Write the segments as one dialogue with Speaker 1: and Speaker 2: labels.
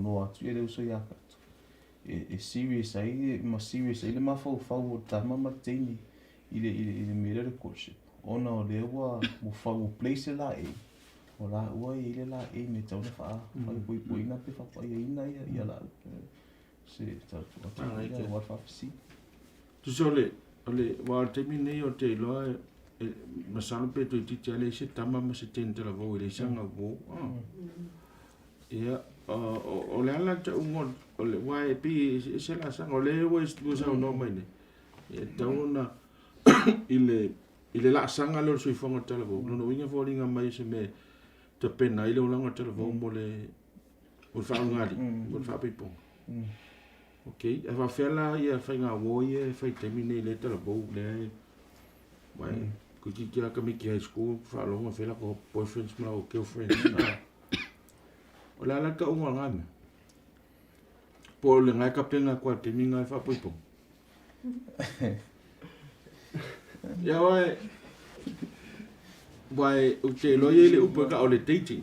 Speaker 1: no atu e leu so ia katu. E serious ai, ma serious ai le mafau o tama ma teini i le mele le courtship. Ona o le ua mo fau place la e. O la ua i le la e me tau na faa. Fai pui na pe fai ina ia la. Se tau tu ati ia wa fa si.
Speaker 2: Tu sole ole wa te mine o te loa masalo pe to titi ale se tama ma se tente la vo le sanga vo. Ia o le ala ta ungon o le wa e pi se la sanga o le wa stu sa no mai ne. E tau na ile la sanga le so fonga tala vo. No winga vo linga mai se me te pena ile o langa tala vo mo le o fa ngari o fa pe pon. Okay, e va fela ia fainga wo ia fai termine le tala vo le. Wai ku ki kia ka mi ki high school fa lo fela ko boyfriends ma o girlfriends. O la la ka unga ngame. Po le ngai ka penga kwa te minga fa poipo. Ya wai o te loye le upo ka o le dating.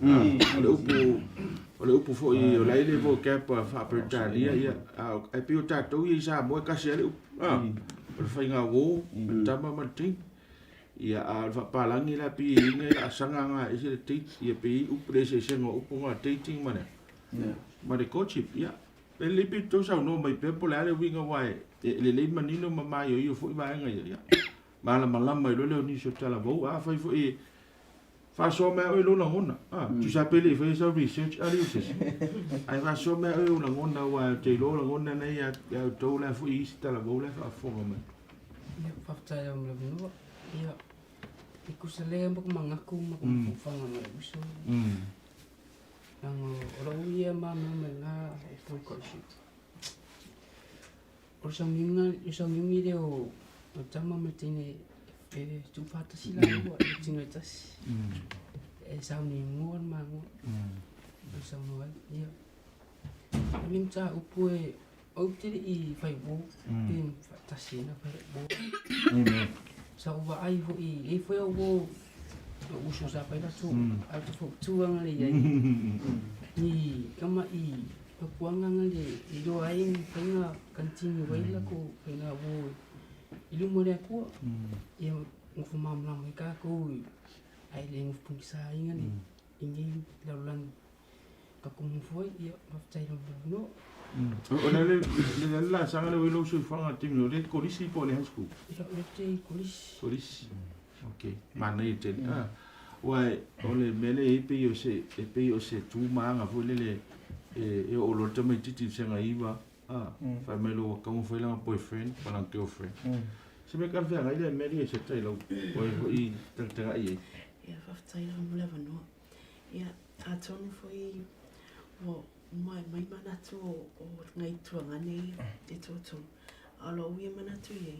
Speaker 2: O le upo fo i o lai le vo ka pa fa per talia ia ai pio tatou i sa mo ka se le o le fainga wo tama ma ting. Ia a fa palangi la pi ne a sanga nga e se te ia pi u prese se no upo nga dating mana ma de courtship ia e le pi to sa no mai pe pola le winga wai le manino mama yo fo ba nga ia mala malama lo le ni so tala vo a fa fo e fa so me o lo na ngona tu sa pele fa so research ali uses ai fa so me o na ngona wa te lo na ngona na ia to la fo i tala vo la fa fo me
Speaker 3: ia fa ta ya mo no ia ikusale mbok mangaku mak fanga ma uso ang ora uia mama na foi courtship or sa mingi de o tama metine tu fata sila o tinga tas e sa ni ngor mango sa no ia lim cha upue o te I fai bo pin fata sina fai bo sa uwa ai ho I foi o wo uso sa pai la tu a tu tu anga le ai ni kama I papuanga ngale I do ai penga continue wai la ko penga wo ilu mo le ko ia ngofu mam lam ka ko ai le ngofu sa inga ni ingi la lan ka ko mo foi ia maftai no
Speaker 2: o le la sanga le lo so fanga tim no le kolisi po le high school
Speaker 3: le te
Speaker 2: kolisi okay mana I te wai o le mele e pe o se tu manga fo le e o lo tama titi senga iwa fa melo ka mo foi la boyfriend para girlfriend se me kan fanga ile mele se tai lo o I tanga ai
Speaker 4: ia fa tai lo le no ia a tonu foi o mai mana tu o ngai tuanga nei te toto alo wi mana tu ye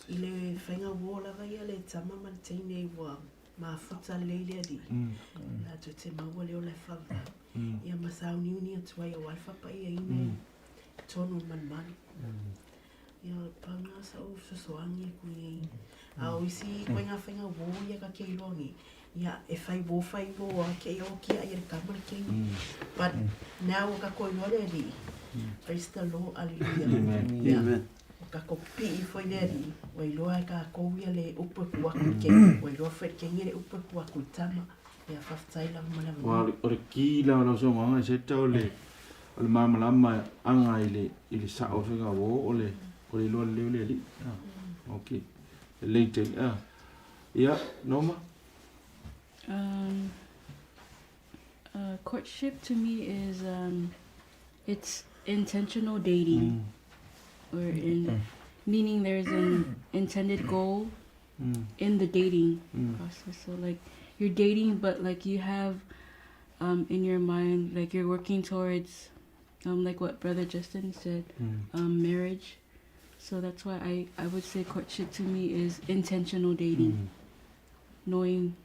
Speaker 4: ile fenga wola vai ale tama man tene wa ma futa leile di la tu te ma wole o le fa ia masau ni ni tu ai o alfa pa ia ine tonu man ia panga sa o so angi ku ye a o isi koinga fenga wo ia ka ke longi ia e fai bo a ke o ki ai ka mar ke but now ka ko no le di praise the Lord hallelujah amen ka ko pi foi le di o lo ka ko ia le upo ku ke o lo fe ke ngere upo ku tama ia fa tai la mala
Speaker 2: wa o ki la no so nga se to le o mama lama anga ile sa o fe ga wo o le lo le li okay later ia noma
Speaker 5: courtship to me is it's intentional dating or meaning there's an intended goal in the dating process. So like you're dating but like you have in your mind like you're working towards like what Brother Justin said marriage. So that's why I would say courtship to me is intentional dating. Knowing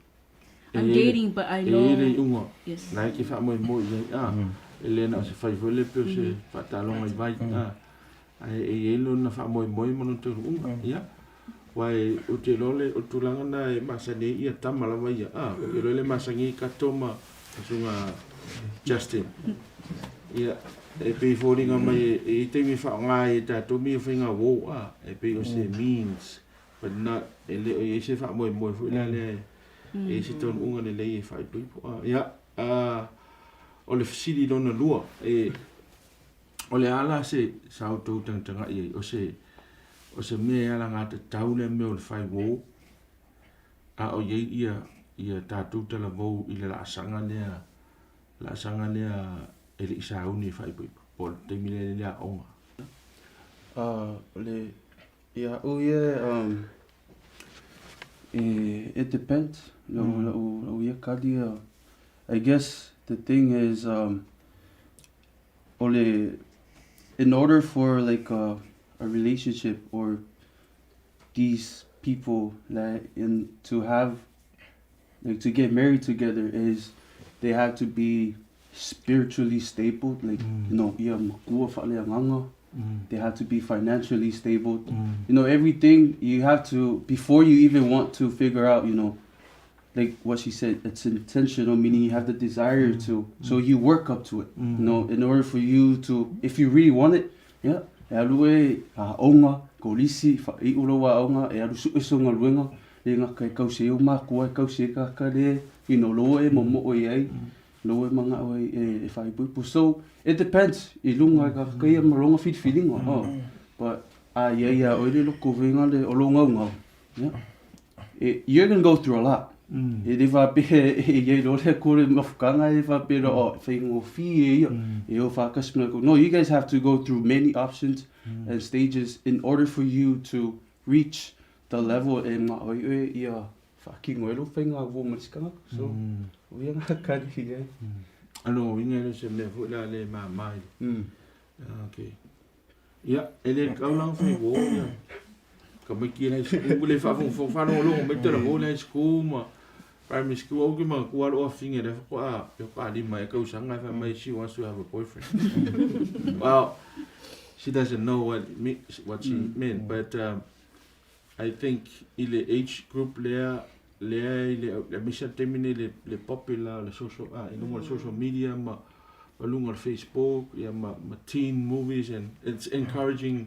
Speaker 5: I'm dating, but I know. Yes.
Speaker 2: Like if I'm more, Elena se fai vole pe se fatalong ai vai ai elo na fa moi mo to ia wai o te lole o tulanga na e masane ia tamala vai o lole masangi ka toma sunga Justin ia e pe foringa mai e te mi fa ngai ta to mi finga wo e pe o se means but not ele o se fa mo fu la le e se ton unga le le fa tu ya o le fisili lona lua e o le ala se sa auto tanga e o se me ala ngata taule me o le fai wo a o ye ia tatu te la vo i le la sanga lea e le isa uni fai po te mile le a onga
Speaker 6: le yeah, it depends. I guess the thing is, in order for like a relationship or these people to have like to get married together is they have to be spiritually stable. Like they have to be financially stable. Everything you have to before you even want to figure out. Like what she said, it's intentional, meaning you have the desire to, so you work up to it. In order for you to, if you really want it, yeah. Onga kolisi fa I ulowa onga e alu suesonga luenga lenga kai kause o ma ko kause ka kale loe momo o ai loe manga o e fai pu. So it depends. I lunga ka kai malonga fit feeling but yeah o le loko venga le olonga yeah. You're gonna go through a lot. If I be ye don't have call him of Ghana if I be thing of fee no, you guys have to go through many options and stages in order for you to reach the level in fucking well thing of woman so we are not can here.
Speaker 2: I know we need to me fu la le ma mai okay yeah ele ka lang fai wo ya ka me ki na school le fa fa no lo me te lo le school ma primary school o ki ma ku alo finga le fa pa di mai ka usanga fa mai she wants to have a boyfriend. Well, she doesn't know what she meant, but I think ile age group le mission termine le popular le social social media ma balunga Facebook ma teen movies, and it's encouraging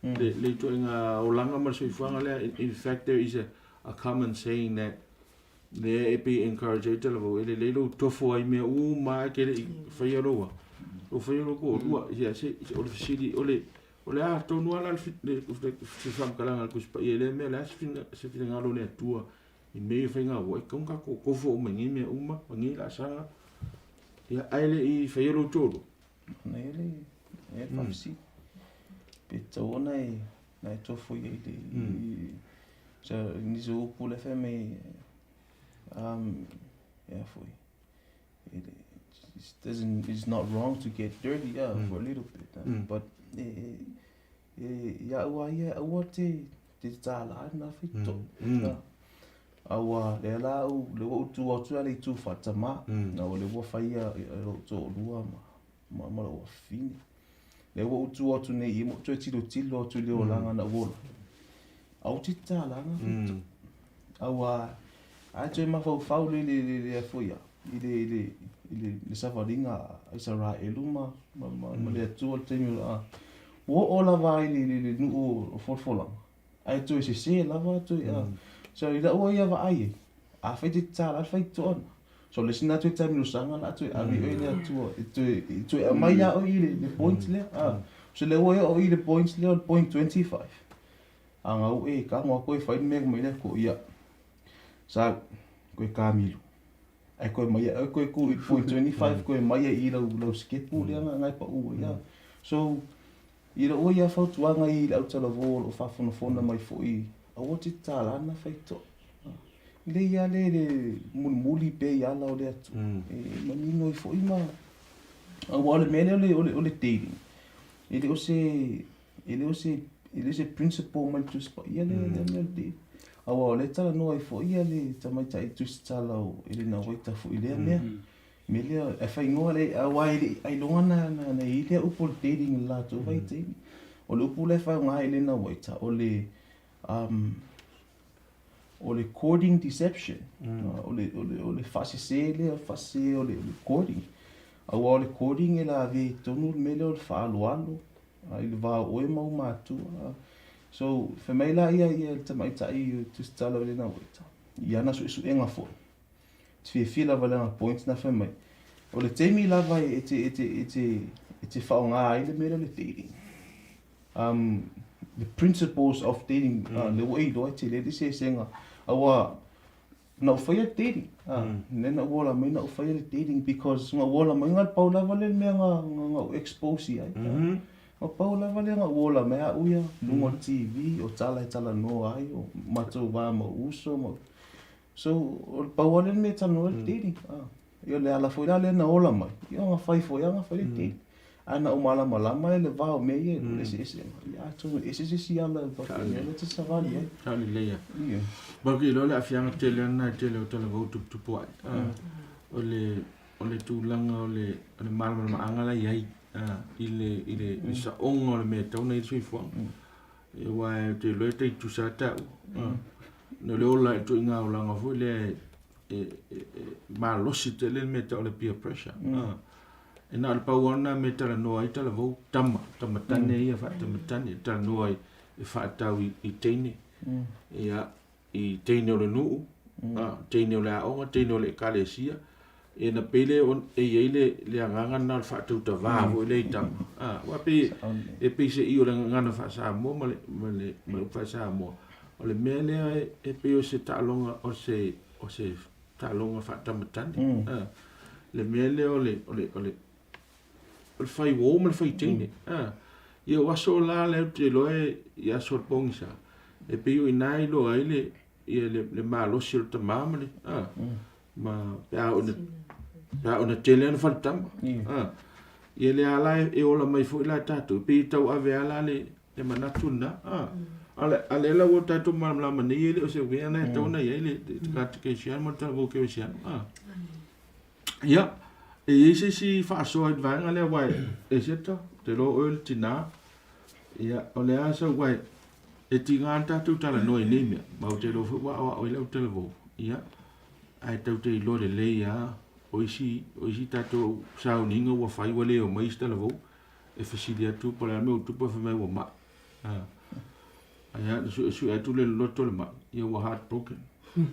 Speaker 2: le toinga olanga ma so ifanga le. In fact, there is a common saying that le be encourage te lo le lo tofo ai me ma ke fa yolo o fa yolo ko ya se o le sidi o le a to no ala le fam kala ngal kus pa ele me la se fina ngalo le tua I me finga wo kon ka ko fo me ngi me uma ngi la sa ya ele I fa yolo todo
Speaker 1: ele famsi petona na tofo ele so ni zo pour la femme yeah, it's not wrong to get dirty, for a little bit, but what na fito awa le la u le tu ale tu fatama na le wo faia to lua ma lo fini le wo tu ne I mo tu tilo tu le olanga na wo au tita langa fito awa a te ma fau le foia le savaringa isara eluma ma le tu te mi wo ola vai le nu o forfola ai tu se lava tu so ida o ia va ai a fete tala fete on so le sina tu tami usanga la tu a mi o tu mai ya o le points le so le o le points le point 25 anga o ka mo ko fai me le ko ia sa koe Kamilu ai koe mai koe ku 25 koe mai I lo skateboard ngai pa u ia so I lo ia fa tuanga I le tala vol o fa fona mai foi a o te tala na feito le ia le muli pe ia la o le atu mani no foi ma a o le mele o le dating ele o se principal mai tu spa ia le awa le tala no ai fo ia le tamaita I twist tala o ele na waita fo ile mea me le e fai ngoa le awa ele ai longa na ile upo dating la to vai te o le upo le fai ngai ele na waita o le courting deception o le fasi se le fasi o le courting Au au le coding e la ve tonu le mele o le whaalualu. I le vā oe mau mātua. So, whamai la ia le tamaitai i tustala le na weta. I ana su enga fo. Te fia lava le points na whamai. O le teimi lava e te whaonga ai le mele le dating. The principles of dating, le wai doa te le se senga. Awa, na ufaya dating. Nena wala mai na ufaya le dating because nga wala mai nga pau lava le mea nga expose ai. Nga pau lava le nga wala mea uia, lungo TV, o tala no ai, o matou wā ma uso. So, o pau ale me tano le dating. Ia le ala foi la le na ola mai. Ia nga fai foi, nga fai le dating. Ana o malama e le vao me ia, ese. Ia tonu, ese ala le te savali ai.
Speaker 2: Tali leia.
Speaker 1: Ia.
Speaker 2: Bagi lo le afianga tele ana tele o tala vau tupu ai. O le tūlanga o le malama maanga la iai. I le sa onga o le mea tauna i sui fuang. E wai te loe te tu sa tau. No le ola e tu inga o langa fu le ma losi te le mea tau le peer pressure. E na le pauana me tala noa i tala vau tamatane ia wha tamatane. Tala noa i wha tau i teine. Ia i teine o le nuu. Teine o le aonga, teine o le kalesia. E na pele e yeile le anganga na fa tu ta va vo le tang wa pe e pe se i o le ngana fa sa mo le fa sa mo o le mele e pe o se talonga o se talonga fa tamatan le mele o le fai wo mo le fai tine ia wa so la le te lo e ia so pongsa e pe o inai lo ai le malo sil ta mamle ma pa ona tele na faltama ia le ala e ola mai foi la tatu pe tau ave ala le manatuna ale la wo tatu mamla mani ele o se vena tona ele kat ke sian mo ta vo ke sian ia e ese si fa so advanga le wai e seta te lo ol tina ia ole asa wai e tinga tatu tala no ni me ma o te lo fu wa o le te lo ia ai tau te lo le ia oisi tato sao ninga wa fai wale o mai sta lavo e fasilia tu para me tu pa me wa ma aya su atu le loto le ma ia wa heartbroken
Speaker 4: Ia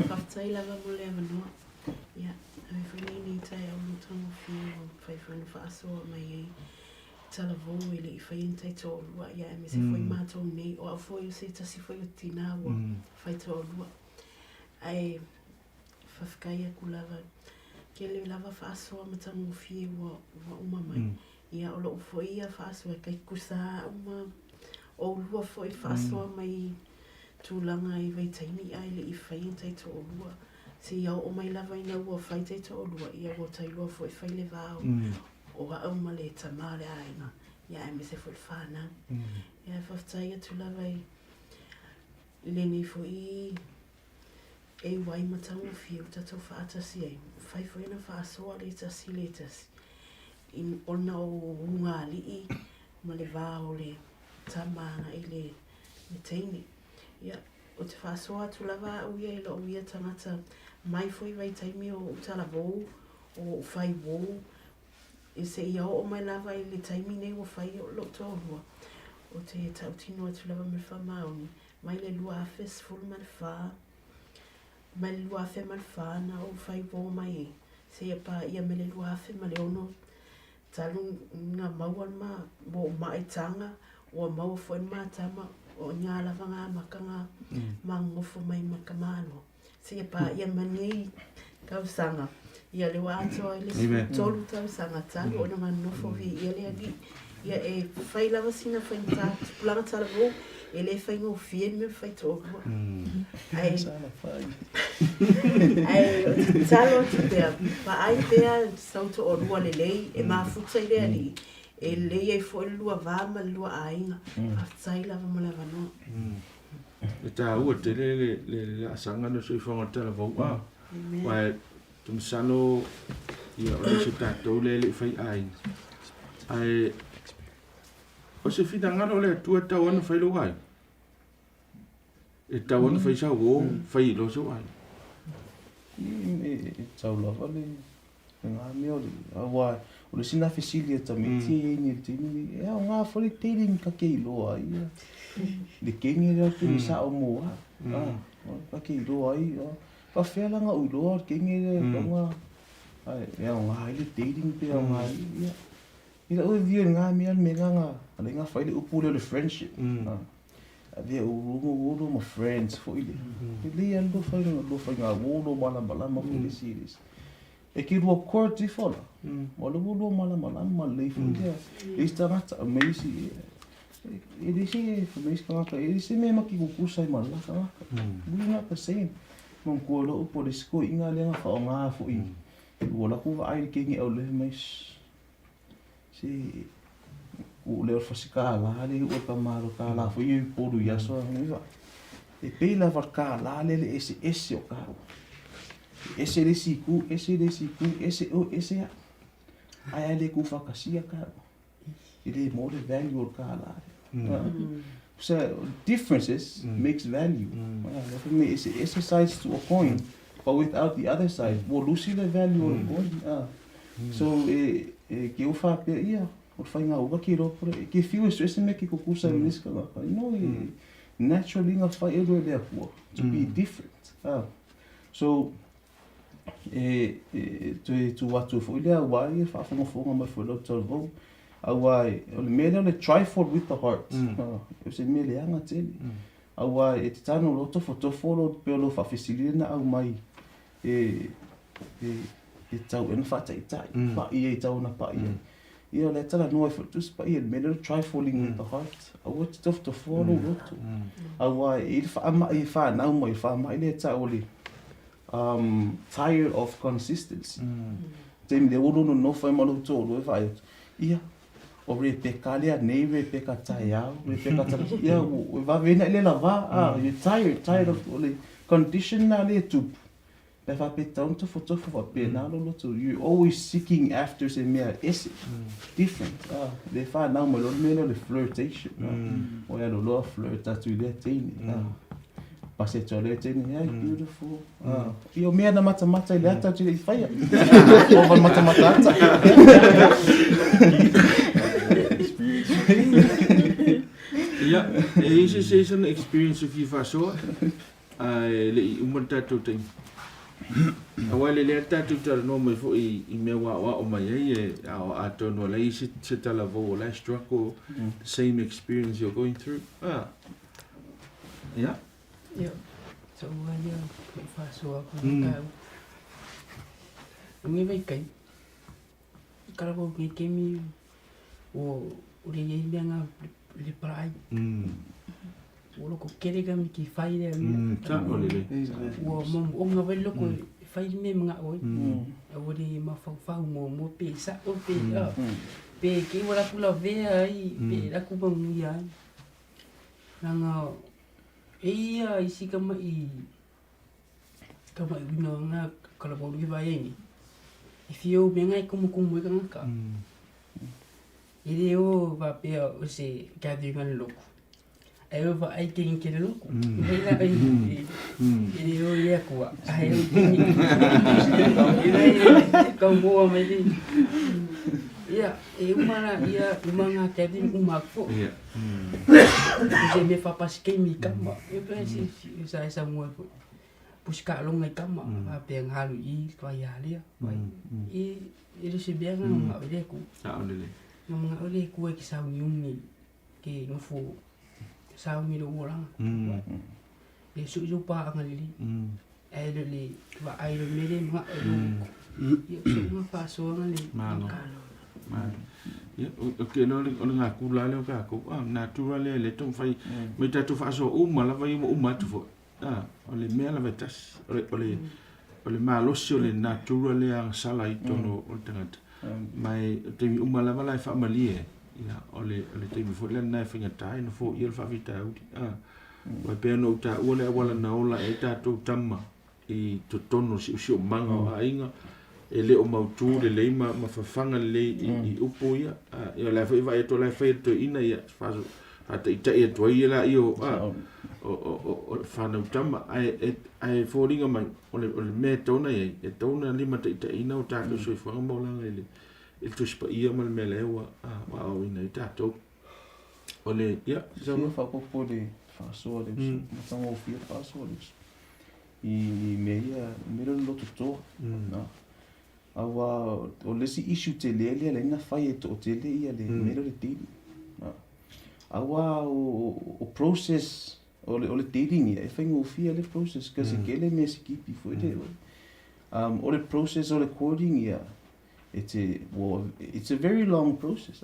Speaker 4: whaftai lava mo le amanua. Ia, ai whai ni tai au mutango whio, whai whanu whaasoa mai ei. Tala vou ele i whai intai tō lua. Ia, e me se whai mātou nei, o au whoi o se tasi whai o tina wa whai tō lua. Ai, whafkai aku lava. Ke le lava whaasoa matango whio wa uma mai. Ia, o lo whoi ia whaasoa kai kusa uma. O lua whoi whaasoa mai tūlanga i wei taimi ai le i whai intai tō lua. Se iau o mai lava ina ua whai tai tō lua. Ia o tai lua whoi whai le vāo. O a au ma le tamare aina. Ia e me se whoi whānau. Ia whaftai atu lava i le ni whoi e wai matango whiu tatou whaatasi ai. Whai whoi na whaasoa le tasi le tasi. In ona o unga alii ma le vāo le tamanga i le teini. Ia, o te whaasoa atu lava au ia i lo uia tangata mai whoi vai taimi o utala vou o whai vou. E se ia o mai lava i le taimi nei o whai o lo tōrua. O te tautino atu lava me whamaoni. Mai le lua awhe sifuru man whaa. Mai le lua awhe man whaa na o whai vou mai e. Se ia pa ia me le lua awhe ma le ono. Talu ngā mauan ma o maitanga o mau whoi mātama. O ngā lava ngā makanga ma ngofo mai makamano. Se ia pa ia mani kausanga. Ia le wātoa i le tolu kausanga talu o na manofo vi ia le agi. Ia e whai lava sina whai ta tupulanga tala vau. E le whai ngō fien me whai tōrua. Ai o te talo atu pēr. Pa ai pēr sauto o lua le lei e mafuta i le ali. E lei ai fo lua vama lua ainga aftai lava mo lava no
Speaker 2: e ta ua te le asanga no sui whanga tala vau wai tum sano ia o se tatou le whai ainga ai o se whina ngaro le tua tau anu whai lo ai e tau anu whai sa wo whai lo so ai
Speaker 1: e tau lava le ngā mea awa o le sina fesilia tamiti ni tini o ngā fole teiling ka kei loa ia le kengi rea te sa o moa ka kei loa ai pa whealanga ui loa kengi rea konga o ngā ile teiling pe o ngā ia ila ue vio ngā mea me ngā ale ngā whaile upu leo le friendship avea uro ma friends fo ile le alo whai ngā wolo malama fo le series e ki rua court i whala ma le wolo malama le fo ile e stangata amazing e le se amazing kangaka e le se mea maki kukusa i malaka ngaka we not the same mong kua lo upo le sko inga le ngā whao ngā fo i wala kuwa ai kengi au le mais se o leo fasika la le o ka maro ka la fo i poru ya so ni va e pela var ka la le ese o ka ese le siku ese o ese ai le ku fa kasia ka ile mo le value o ka la so differences makes value for me it's exercise to a point but without the other side wo lusi the value o point so ke o fa pe ia o fai ngā uwa ki ropo ke whiu e stress me ki kukusa i niska ngaka naturally ngā whai e roe lea kua to be different so tu watu fo lea wai e whaafonga mai fo lau tau vau awai o le mea le trifle with the heart e se mea le anga tele awai e te tano loto fotofo lo peo lo whawhisilina na au mai e tau ena whataitai pa ia i tau na pa ia ia le tala noa for tus pa ia me le trifling with the heart a what stuff to follow roto awa e fa ama e fa na mo e fa mai le ta oli tired of consistency tem de uno no fa malo to lo fa ia o re pekalia nei re pekata ia re pekata ia o va vena le lava you tired of oli condition na le tu if I pay down to photo for pay now you always seeking after say me is different they find now my lord me no the flirtation o ya lo flirt at you there thing passe to le thing yeah beautiful io me na mata ile ata tu fire over mata
Speaker 2: yeah is an experience of you for sure le umata to thing awale le tatu tala no mai fo I me wa o mai e a tono la isi se tala vo la struggle the same experience you're going through yeah
Speaker 3: so ya fa so ka mi vai kai kala bo ke mi o le ye nga le prai o lo ko kere ga mi ki fai le
Speaker 2: ta o le
Speaker 3: o mo nga vai lo ko fai me nga o o le ma fa mo pe sa o pe ke wala pula ve ai pe la ku ba mu ya nga ia isi kama I no nga kala bo lu vai ni if you me nga como ka nga ile o va pe o se ka di ngan lo ai va ai king ke lo ile la ai ile o ia ko ai ile ko mo me di ia e umana nga ke di umako je me fa pas ke mi kama e pensi sa mo buscar longa kama a pe halu I ko ya le I ile se bien nga ile ko nga ole ku e ki sa union ke ngfu sa mi lo orang le su ju pa ngali ai le va ai le mele nga yo nga fa so ngali
Speaker 2: ya okay no nga ku la le ka ko natural le tom fai me ta tu fa so la vai mo tu fo ole me la vetas ole ma lo sio le natural le ang sala I tono o tangata mai te la vala fa malie ya ole te mi fo le na fa ngata no fo il fa vita wa pe no ta ole wala na ola e ta to tama I to tono si manga ainga ele o mautu le ma fafanga le I upo ia la fa va to la fa to ina ia fa ata ita ia to ia la io o whanau tama ai fōringa mai o le mea tōna e tōna lima te ina o tātou soi whanga maulanga ele tuspa ia ma le mea lewa wa au ina i tātou o le ia
Speaker 1: Sia whakopo le whaasoa le usu, matanga o fia whaasoa le usu. I mea mera loto toa. Awa o lesi issue te lele le ina whai e to te le ia le mera le tini. Awa o process o le dating ia, e whainga o fia le process, kasi kele mea si kipi fo ele. O le process o le courting ia, it's a very long process.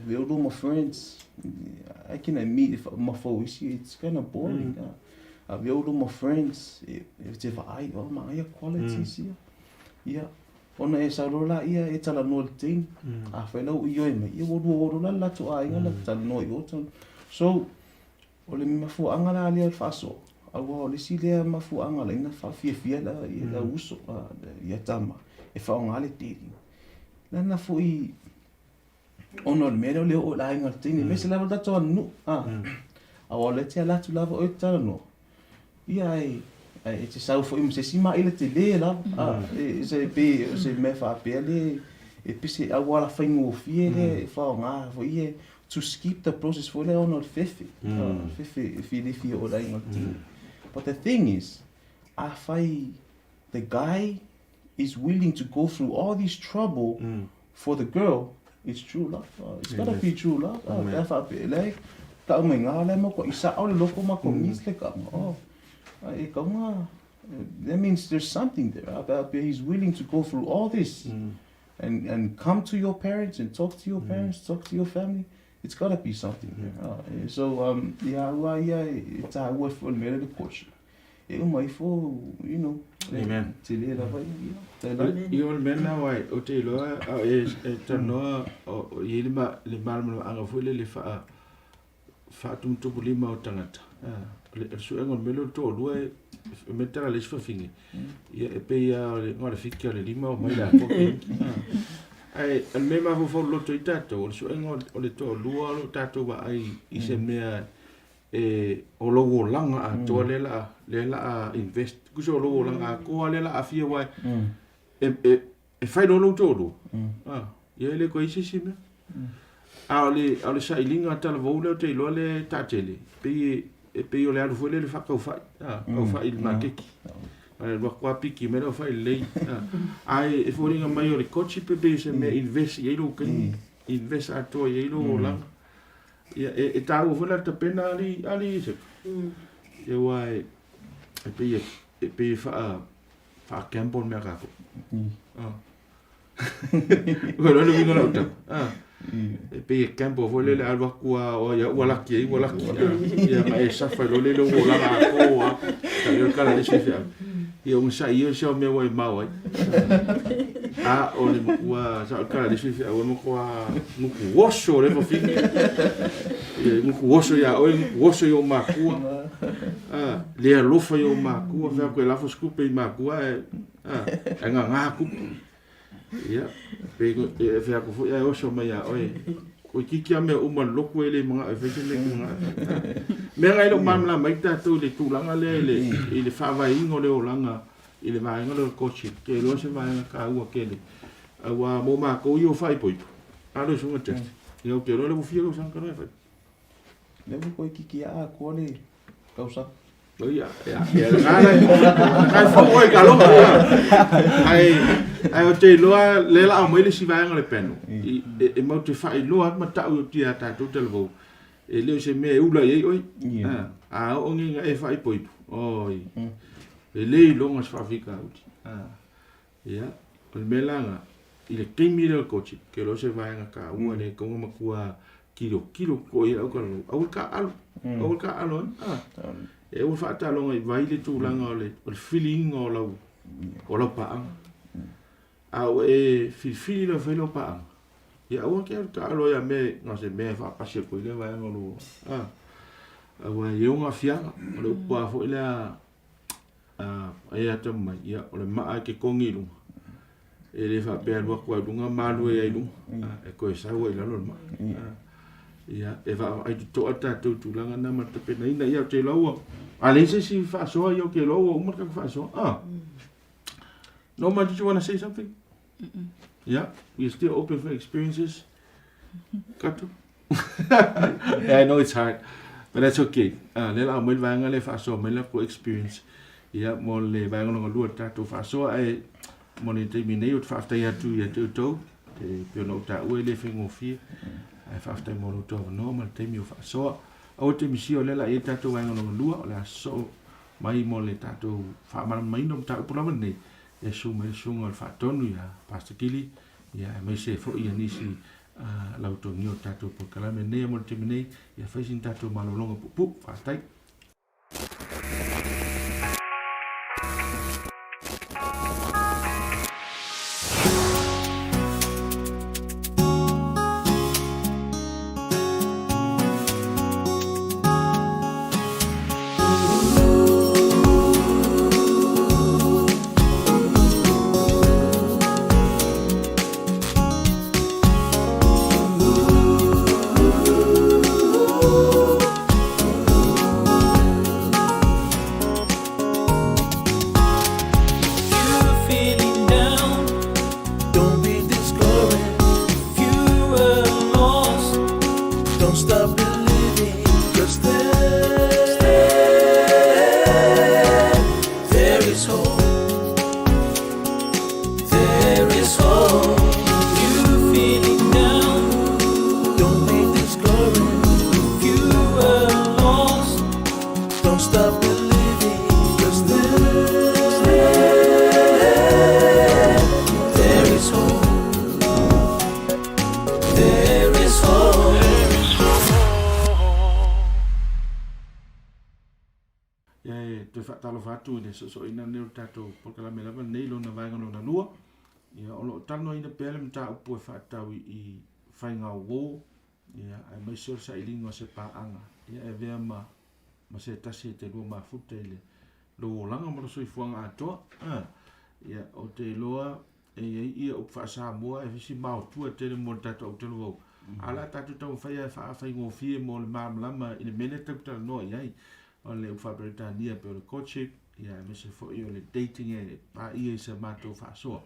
Speaker 1: We all my friends, I can admit if my phone it's kind of boring. We all my friends, if I my qualities here. Yeah. Ona e sarola ia e tala no le ting. Whainau i oi mai, ia woru la lato a inga la tala no i otan. So, o le mafu angala lea whaso. Awa o le si lea mafu angala ina whawhia la i la uso, ia tama. E whaonga le dating. Lana fu i ono le mea leo o la inga le ting. Me se lava dato anu. Awa le tea latu lava o e tala no. Ia e te sau fo i mse si ma ila te le lava. Se pe, se me whapea le. E pise awa la whaingo o fie le. E whaonga fo i e. To skip the process for le ono fefe. Fefe fi o la inga le ting. But the thing is, I find the guy is willing to go through all this trouble for the girl. It's true love. It's gotta be true love. Like, ta mai ngā le mo ko isa au le loko ma ko mis le ka mo. E ka ma. That means there's something there. About he's willing to go through all this and come to your parents and talk to your parents, talk to your family. It's gotta be something there. So it's a worth for me the courtship. E mai fo, you know.
Speaker 2: Amen.
Speaker 1: Te le la vai.
Speaker 2: I o le mena wai o te loa e tanoa o i le malama anga fo le fa tumtupu lima o tangata. Le suenga melo to lua e metara le sfafingi. Ia e pe ia le ngora fikia le lima o mai la ko. Ai al mema fo loto i tato o suenga o le to lua lo tato wa ai i se mea o logo langa a to le la a invest kuso logo langa a ko le la a fia wai e fai no to lu ia le ko isi sime a le sa ilinga tala vole te lo le tatele pe o le alu fole le fa ko fa o fa il makeki ale lo kwa piki me lo fa il lei ai e foringa mai o le courtship pe se me invest ia lo kan invest a to ia lo langa ia e tau vola te pena ali se e wai e pe fa campo me ka ko bueno no vinga la e pe campo vola le alba kua o ia wala ki ia mai sa fa lo le lo la ko ta yo kala le se ia un sa ia se me wai mai o le kua sa kala le se o mo kua mo woso le fo fini e mo woso ya o woso yo ma kua le lofa yo ma kua fa ko la fo skupe ma kua nga ku ia pe e fa ko fo ya o so mai ya o kiki me o ma loko ele mga e fete le mga me ngai lo mamla mai ta to le tulanga le fa vai ngo le olanga ile vai ngo le coaching ke lo se vai ka u ke le wa mo ma ko yo fai poi alo so ngate yo ke lo le bufio san ka fa
Speaker 1: le ko kiki a ko le causa
Speaker 2: ya ngai fa oi ka lo ai o te loa le la mo le si vai ngo le peno e mo te fa loa ma ta u ti ata to te lo e le se me ula ye oi o ngi e fa poi oi e le longa fa fika uti ya o melanga ile kimi le coach ke lo se vai nga ka u le ko ma kua kilo ko ia o ka alo e o fa ta longa vai le tu langa o feeling o lo pa au e fili lo felo pa ya o ke ka lo ya me no se me fa pa se ko le vai ngolo au e nga fia lo pa fo ile ai ata mai ia o le maa ke kongi lu e le fa pe alwa ko dunga malu e lu e ko sa wo ila lo ma ia e va ai to ata to langa na ma te pena ina ia te laua Alisa si whaasoa i o ke lo o umar ka whaasoa. Norma, did you want to say something? Yeah, we're still open for experiences. Kato? Yeah, I know it's hard, but that's okay. Lela mo vanga le whaasoa, me la ko experience. Yeah, mo le vanga no lua tato whaasoa e mo ni te minei o te whaaftai atu i atu tau. Te pio no ta ue le whingo fia. Ai whaaftai mo no tau no, ma te mi o whaasoa. O te misi o lela e tato vanga no lua, o le aso mai mo le tato whaamara mai no ta upurama nei. E sunga o le whaatonu ia Pastor Kili. Ia mai se fo ia nisi lautongi o tato po kalame nei mo te minei. Ia whaisin tato malolonga pupu, whaatai. So ina neu tato porque me lava nei lo na vanga no na lua ia o lo tano ina pele mta upo fa tau I fainga wo ia ai mai so sa ilingo se pa anga ia e vea ma se tasi te lo ma futele lo langa mo so ifuanga ato ia o te loa e ia op fa sa mo e si ma tu te mo tato te lo ala tato tau fa ngo fie mo le lama ina minute tato no ia o le ufa Britania pe le Courtship. Ia me se fo io le dating e pa ia se mato fa so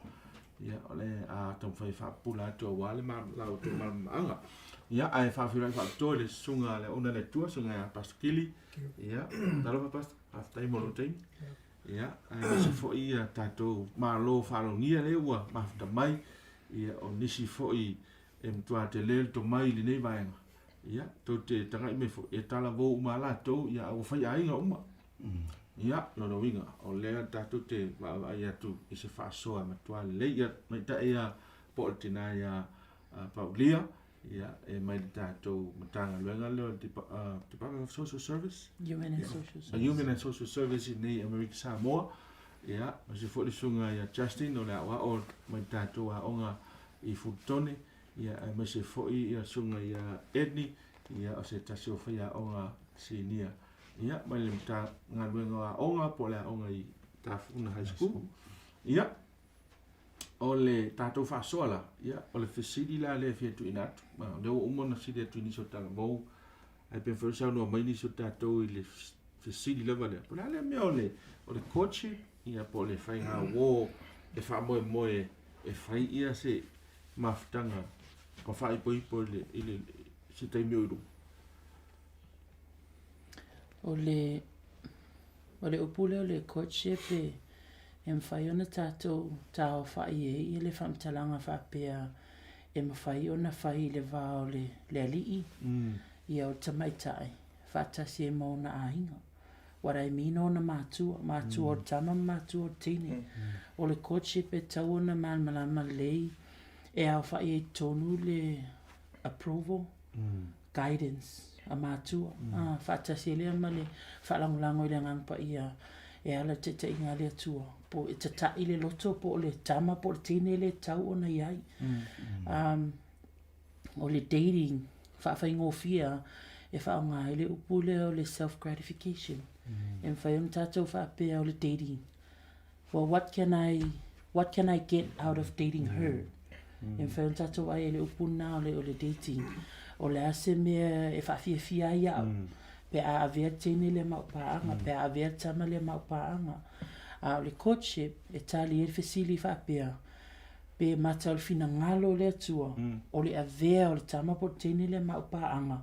Speaker 2: ia ole a tom fai fa pula to wale ma la to ma anga ia ai fa fi fa to le sunga le ona le tua sunga Pastor Kili ia dalo pa after mo lo tem ia ai me se fo ia tato ma lo fa lo nia le wa ma fa mai ia o nisi fo I em tua te le to mai le nei vai ia to te tanga me fo e tala vo ma la to ia o fai ai nga ia no winga o le tatu te va ia tu I se fa so ma tua le ia mai ta ia portina ia Paulia ia e mai tatu matanga lenga le Department of Social Service
Speaker 4: Human and Social Service.
Speaker 2: Human and Social Service nei America Samoa ia ma se fo le sunga ia Justin o le o mai tatu a onga I futone ia ma se fo ia sunga ia Edni ia o se tasio fa ia onga sinia ia mai le mta ngaluenga onga po le onga I Tafuna High School ia o le tatou whaasoala ia o le fesiri la le fia tu inatu le o umona siri atu ni so tala mou ai pe fwesa no mai ni so tatou I le fesiri lava le po le mea o le Courtship ia po le whainga wo e wha moe e whai ia se maftanga ko whai po le se taimi oiru
Speaker 4: O le upule o le Courtship e mwhai ona tātou tāo whai I le whamtalanga whapea e mwhai ona whai le vāo le alii I au tamaitai whatasi e mauna ahinga what I mean ona mātua o tama mātua o tine o le Courtship e tau ona malama lei e au whai e tonu le approval guidance a mātua whatasi lea ma le whalangulango I le ngangpa ia e ala te te inga le atua po e tata I le loto po le tama po le tine le tau ona iai o le dating whawhaingofia e whaonga le upule o le self-gratification e mwhai tātou whapea o le dating well what can I get out of dating her e mwhai tātou ai le upuna o le dating o le ase mea e whawhiawhia ia au
Speaker 7: pe a avea tini le maupaanga, pe a avea tama le maupaanga. O le courtship, e tali e fesili whapea, pe mata o le fina ngalo le atua, o le avea o le tama po tini le maupaanga.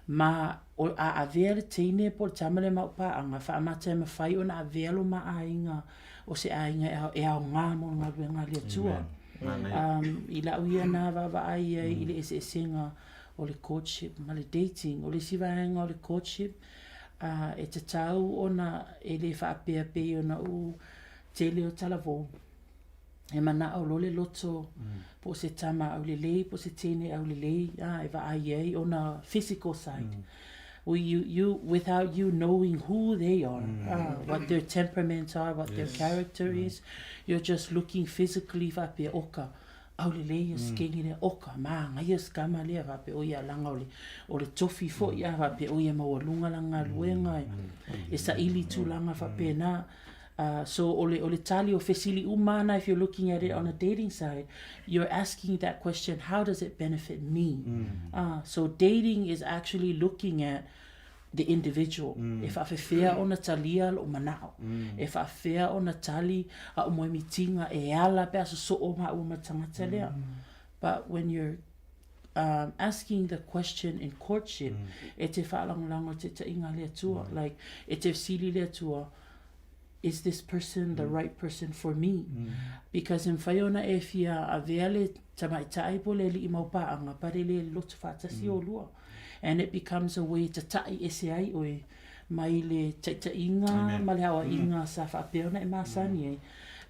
Speaker 7: Ma o a avea le tini po le tama le maupaanga, wha mata e mawhai o na avea lo ma ainga, o se ainga e au ngā mo ngā ruenga le atua. I la uia nā wawa ai i le ese esenga o le courtship, ma le dating, o le siwaenga o le courtship, e te tau ona e le whaapea pe ona u te leo talavo. E mana au lole loto po se tama au le lei, po se tene au le lei, e wa ai ei ona physical side. Without you knowing who they are, what their temperaments are, what their character is, you're just looking physically whape oka. Au le lei skengi le oka, maa ngai skama lea whape o ia langa o le tofi fo ia whape o ia maua lunga langa luenga e sa ili tu langa whape na. So ole tali o fesili umana, if you're looking at it on a dating side, you're asking that question, how does it benefit me? So dating is actually looking at the individual. If a whewhea o na talia o manao. If a whewhea o na tali a o moe mitinga e ala pe aso so o ma uma tangata lea. But when you're asking the question in courtship, e te whaalangolango te ta inga lea tua. Like, e te sili lea tua, is this person the right person for me? Because in whaiona e fia a veale tamaitai po le li imaupaanga, pare le lotu whatasi o lua. And it becomes a way to tai ese ai oe, mai le taita inga, ma le hawa inga sa whapeona e masani e.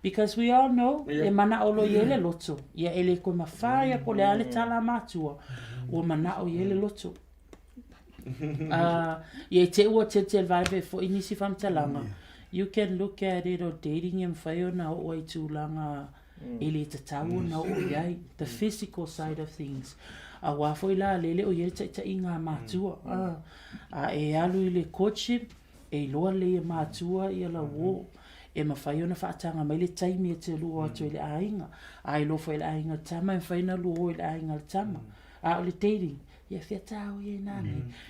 Speaker 7: Because we all know, e mana olo i ele loto, ia ele koe mawhaia po le ale tala matua, o mana o i ele loto. Ia te ua te vaive fo inisi whamtalanga. You can look at it or dating and whaiona o ai tūlanga ele te tau na o iai, the physical side of things. A wafo i la lele o iere taita i ngā mātua. E alu i le courtship, e loa le i mātua i ala wo. E mawhaiona whaatanga mai le taimi e te lua atu i le ainga. E lofo i le ainga tama, e whaina lua i le ainga le tama. O le dating. Yeah,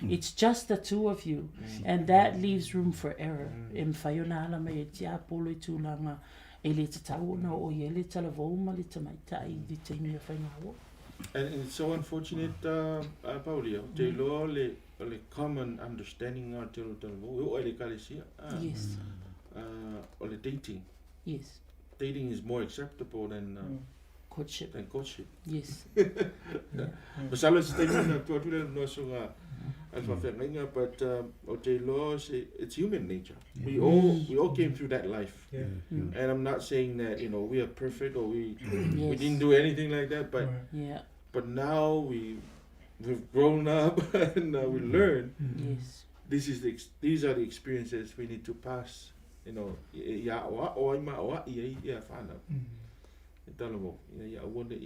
Speaker 7: it's just the two of you, and that leaves room for error. And
Speaker 2: it's so unfortunate, Paulia, te lo le common understanding o te lo le kalesia.
Speaker 7: Yes.
Speaker 2: O le dating.
Speaker 7: Yes.
Speaker 2: Dating is more acceptable than
Speaker 7: courtship.
Speaker 2: Yes. Masalo is taking a total no so but it's human nature. We all came through that life. And I'm not saying that, we are perfect or we didn't do anything like that, but now we've grown up and we learn.
Speaker 7: Yes.
Speaker 2: These are the experiences we need to pass, Talamo, I wonder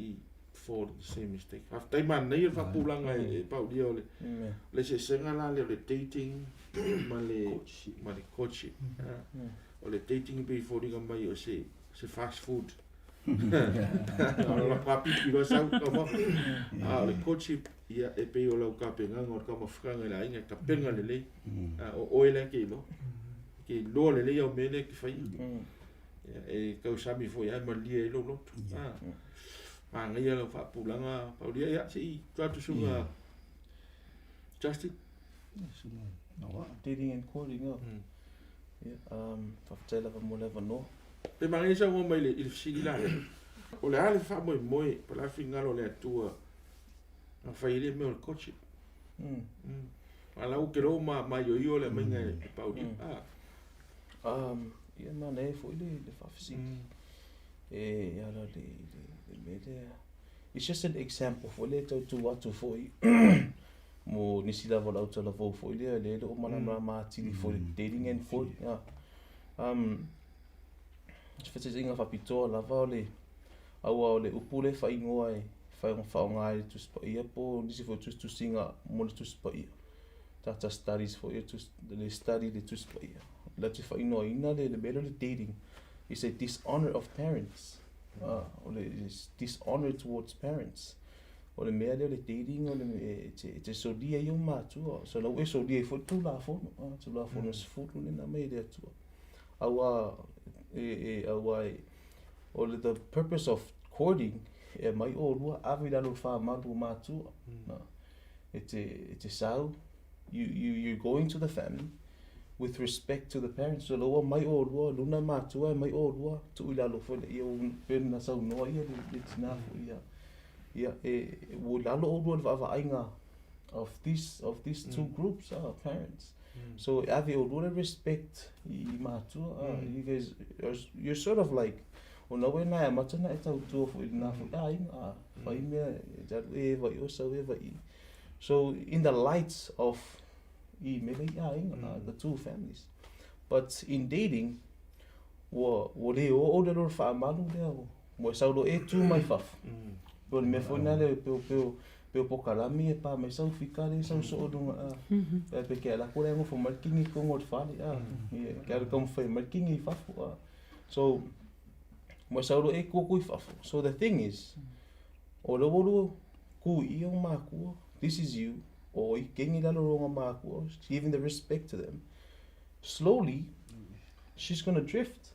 Speaker 2: for the same mistake. After man, near Papulanga about the let's say Sengala, the dating, Malay courtship, or the dating before the Gamba, you say fast food. The courtship, a pay or capping or come of Kanga, a pengalele, or oil and kilo. Low lay of Melek for you. E kau sami foi ai malia e lolo. Nga ia lo whapulanga, paulia ia si tuatu sunga justice.
Speaker 1: Dating and courting, whawhtela wa mo lewa no.
Speaker 2: Pe mangi sa mo mai le il sigi la. O le ale fa moi, pa la fingalo le atua. Na faile me o courtship. Ala u kero ma yo le mainga e paulia.
Speaker 1: Ia mana e fo le whawhisiki. E ala le mele. It's just an example for le tau tu watu fo i. Mo nisi la wala uta la fo fo i le o mana mā tili fo dating and fo. Whetete inga whapitoa lava o le aua o le upule whaingoa e whaonga e tu spa ia po nisi fo tu singa mo le tu spa ia. Tata studies for you to study the tu spa ia. Let's if the better the dating is a dishonor of parents, or is dishonor towards parents. o le mea leo le dating o le te sodia i o mātua. So lau e sodia i fo tu la fono. Tu la fono se fulu le na mei le atua. Awa o le the purpose of courting e mai o lua avi lalo wha malu mātua. E te sau, you're going to the family with respect to the parents. So loa mai o lua, luna mātua e mai o lua, tu i lalo fo le ia o pena sau noa ia le tinafu ia. Ia wo lalo o lua le whainga of these two groups, parents. So avi o lua respect I mātua. You guys, you're sort of like, o na wena e matana e tau tua fo I na fo inga, whai mea, jatu e vai o sau e vai. So in the lights of the two families, but in dating, wo le o le lor fa malu le mo sau lo e tu mai faf. Bo me fo na le pe pokalami e pa me sau fikare sau so dunga pe ke la ko le mo fo marking ko ngor fa le ke kom fo marking faf. So mo sau lo e ko faf. So the thing is, o lo ku I o ma ku. This is you, or giving the respect to them. Slowly, she's gonna drift.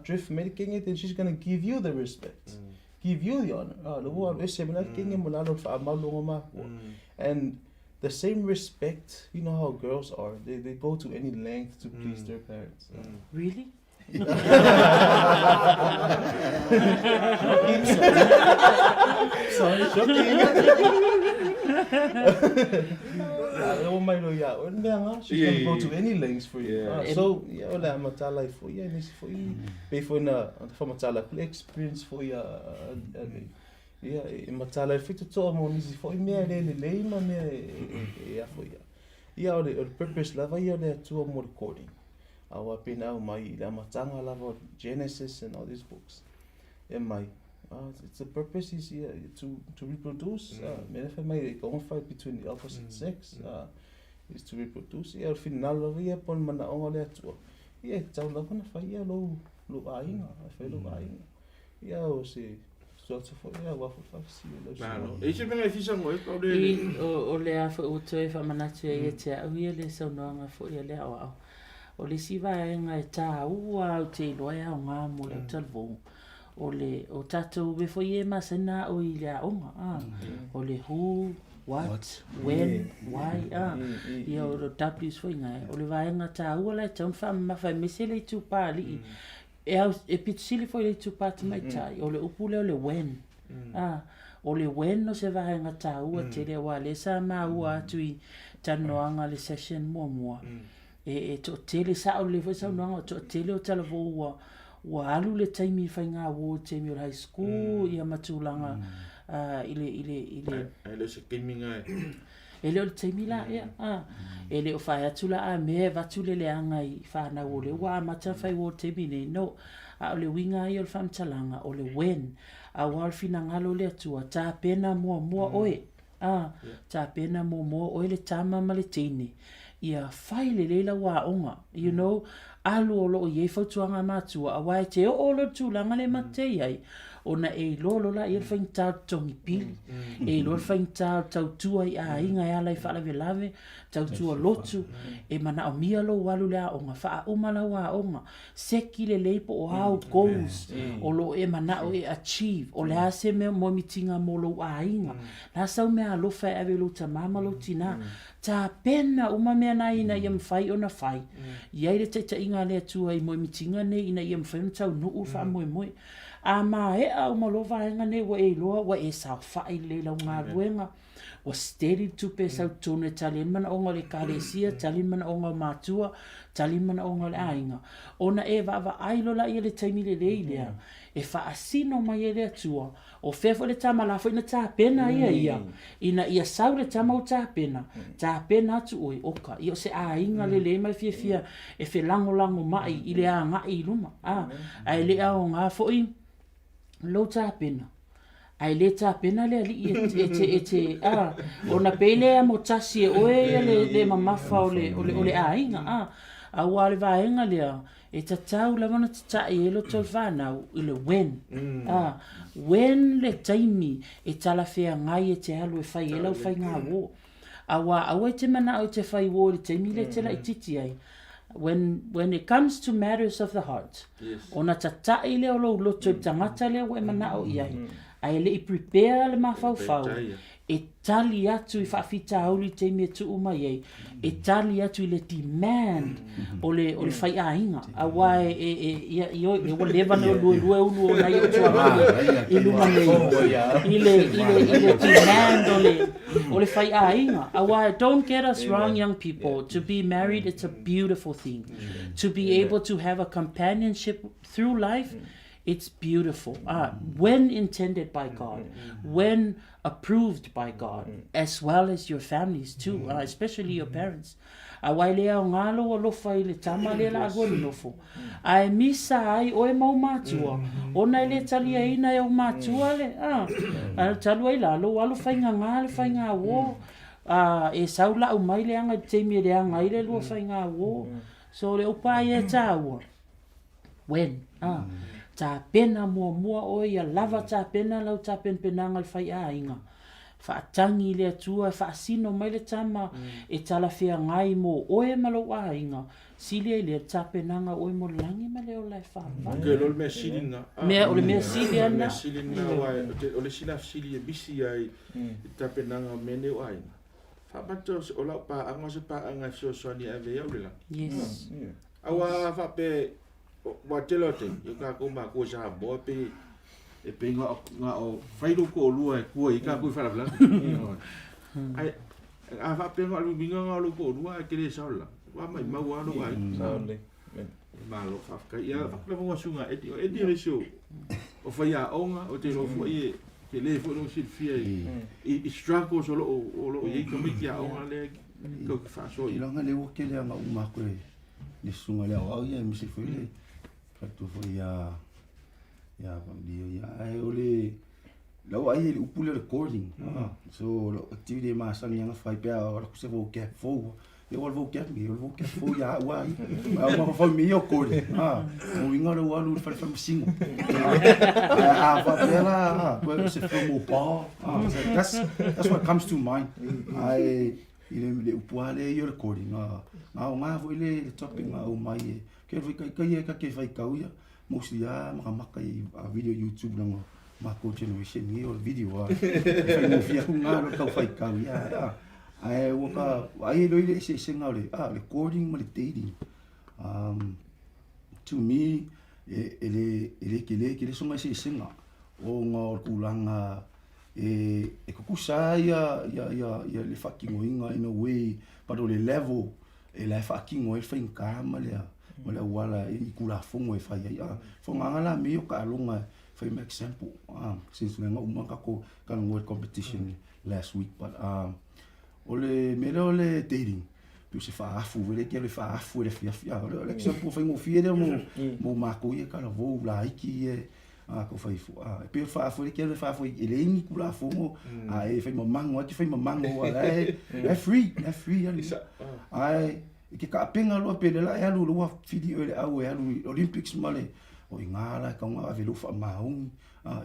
Speaker 1: Drift, then she's gonna give you the respect, give you the honor. And the same respect, you know how girls are. They go to any length to please their parents.
Speaker 7: Really?
Speaker 1: Sorry, shocking. She's gonna go to any lengths for you. So yeah, matala for you, for you, pay for na matala experience for you. Yeah, matala fit to talk more easy for me. Le ma me yeah for you. Yeah, the purpose lava you there to more recording. Our pina my la matanga lava Genesis and all these books. And my it's the purpose is to reproduce. If I may go fight between the opposite sex, is to reproduce. Yeah, final of year pon mana onga le tu. Yeah, tau la pana fa yeah lo ainga, fa lo ainga. Yeah, o se so for yeah wa fa si lo.
Speaker 2: Claro. E se venga fisa mo e
Speaker 7: o le a fo o te fa mana te e te a le so no nga fo ia le o o le si va nga ta ua o te loia o nga mo le talvo. O tatou befo ye masena o ile onga o le who, what, when, why ia o tapis foi ngai o le vaenga ta ua le tau fa ma fa mesele tu pa li e pitsili foi le tu pa mai tai o le upule o le when o le when no se vaenga ta ua te le wa le sa ma ua tu I tanoanga le session mo e to tele sa o le foi sa no to tele o tala vo wa alu le taimi whainga wo taimi o high school ia matulanga
Speaker 2: ile se kiminga
Speaker 7: ele o taimi la ia ele o whai atula a me vatule le anga I whana o le wa mata whai wo taimi ne no o le winga I o le whamtalanga o le wen a walfina ngalo le atua ta pena mua oe ta pena mua oe le tama ma le teine ia whai le leila wa onga you know alu o loo ye fautuanga matua a wai te o lo tūlanga le matei ai ona e lolo la I whaintau tongi pili e lo whaintau tau tua I a inga e alai whalave lave tau tua lotu e mana o mia lo walu lea onga wha umala wa onga seki le leipo o how goals o lo e mana o e achieve o le ase me mo mitinga mo lo a inga la sau mea lo whai ave lo ta mama lo tina ta pena uma mea na ina ia mwhai o na whai iai le te inga lea tua I mo mitinga ne ina ia mwhai o tau nuu wha moe a ma e a uma lo vaenga ne wa e loa wa e sa whai le lau ngā ruenga wa steady tupe sau tone talin mana onga le kāresia talin mana onga mātua talin mana onga le ainga ona e va ailo la ia le taimi le leilea e wha asino mai e le atua o fefo le tama la ina tā pena ia ia sau le tama o tā pena atu oi oka ia se a inga le le mai fia e fe lango mai I le a ngai luma a le a o ngā foi lo tā pena ai le tā pena le ali e ona pele a mo tasi e oe le mamafa o le a inga a wa le vaenga lea e tatau la mana tatai e lo tol whanau i le when. When le taimi e tala whea ngai e te halu e whai e lau whai ngā wō. Awa te mana au te whai wō le taimi le te la i titi ai. When it comes to matters of the heart, ona tatai leo lo loto i tangata leo e mana au iai. Ai le I prepare le mawhau e tali atu I whaafita hauli te me tu umai ei, e tali atu I le demand o le whai ainga. A wai e o lewa no lua unu o nai o tua I luma nei. I le demand o le whai ainga. A wai, don't get us wrong, young people. To be married, it's a beautiful thing. To be able to have a companionship through life, it's beautiful. When intended by God, when approved by God, as well as your families too, especially your parents. Awai lea o ngalo o lofa I le tama le la agoni nofo. Ai misa ai o e mau mātua. Ona I le talia ina e o mātua le. Talu ai lalo, alo whainga ngā le whainga wō. E saula au mai le anga teimi le anga I le lua whainga wō. So le upa I e tāua. When? Ta pena mua o ia lava ta pena lau ta penanga le whai ainga. Whaatangi le atua, whaasino mai le tama e tala whea ngai mo oe malo ainga. Sili le ta penanga oe mo langi ma leo lai wha.
Speaker 2: Ke lo le mea silinga.
Speaker 7: Mea o le mea sili ana.
Speaker 2: Mea silinga wai, o le sila sili e bisi ai ta penanga mene o ainga. Whapato o lau pa anga se pa anga so soani a vea o le la.
Speaker 7: Yes.
Speaker 2: Awa whape wa telo te, I ka ko ma ko sa mo pe e pe nga o whairu ko lua e kua I ka ko whara blanca. Ai, a whape nga lu binga nga lu ko lua e kere saula. Wa mai mau anu ai.
Speaker 1: Saule.
Speaker 2: Malo whafka. Ia whakla monga sunga eti le sio. O whaia onga o te lofu I ke le fo no sit fia I struggle so lo I ka miki a onga le ko ki whaso I.
Speaker 8: Ilanga le o ke le anga uma koe le sunga le au ia misi foi le. Tu foi ya dia ai ole lo ai le upule recording so activity ma sang yang fai pe ora ku se vo ke fo eu vou ke fo ya wa ma fa mi o ko o inga lo wa lu fa fa singo fa pe la se fo mo pa that's what comes to mind ai ile upale yo recording ma vo ile topic ma o mai ke foi ka ke fai kauia mostly maka a video YouTube lang ma ko generation ni o video fai mo fia ku ngalo ka fai kauia ai wo ka ai lo ile se ngale recording ma le dating to me ele ke le songa se singa o nga kulanga e kukusa ya le fucking winga in a way but o le level e la fucking o fa inkama le wala wala I kula fongo e fa ya fonga ngala me o ka longa fa make example since nga uma ka ko ka ngol competition last week but ole le dating tu se fa afu vele ke le fa afu le fia le example fa mo fie mo ma ko ye ka la vo la iki e ko fa fu pe fa afu le ke le fa afu ele ni kula fongo e fa mo mango ti fa mo mango e free ai ke ka penga lo pe la ya lu video le au ya lu Olympics male o ingala ka nga velo fa maung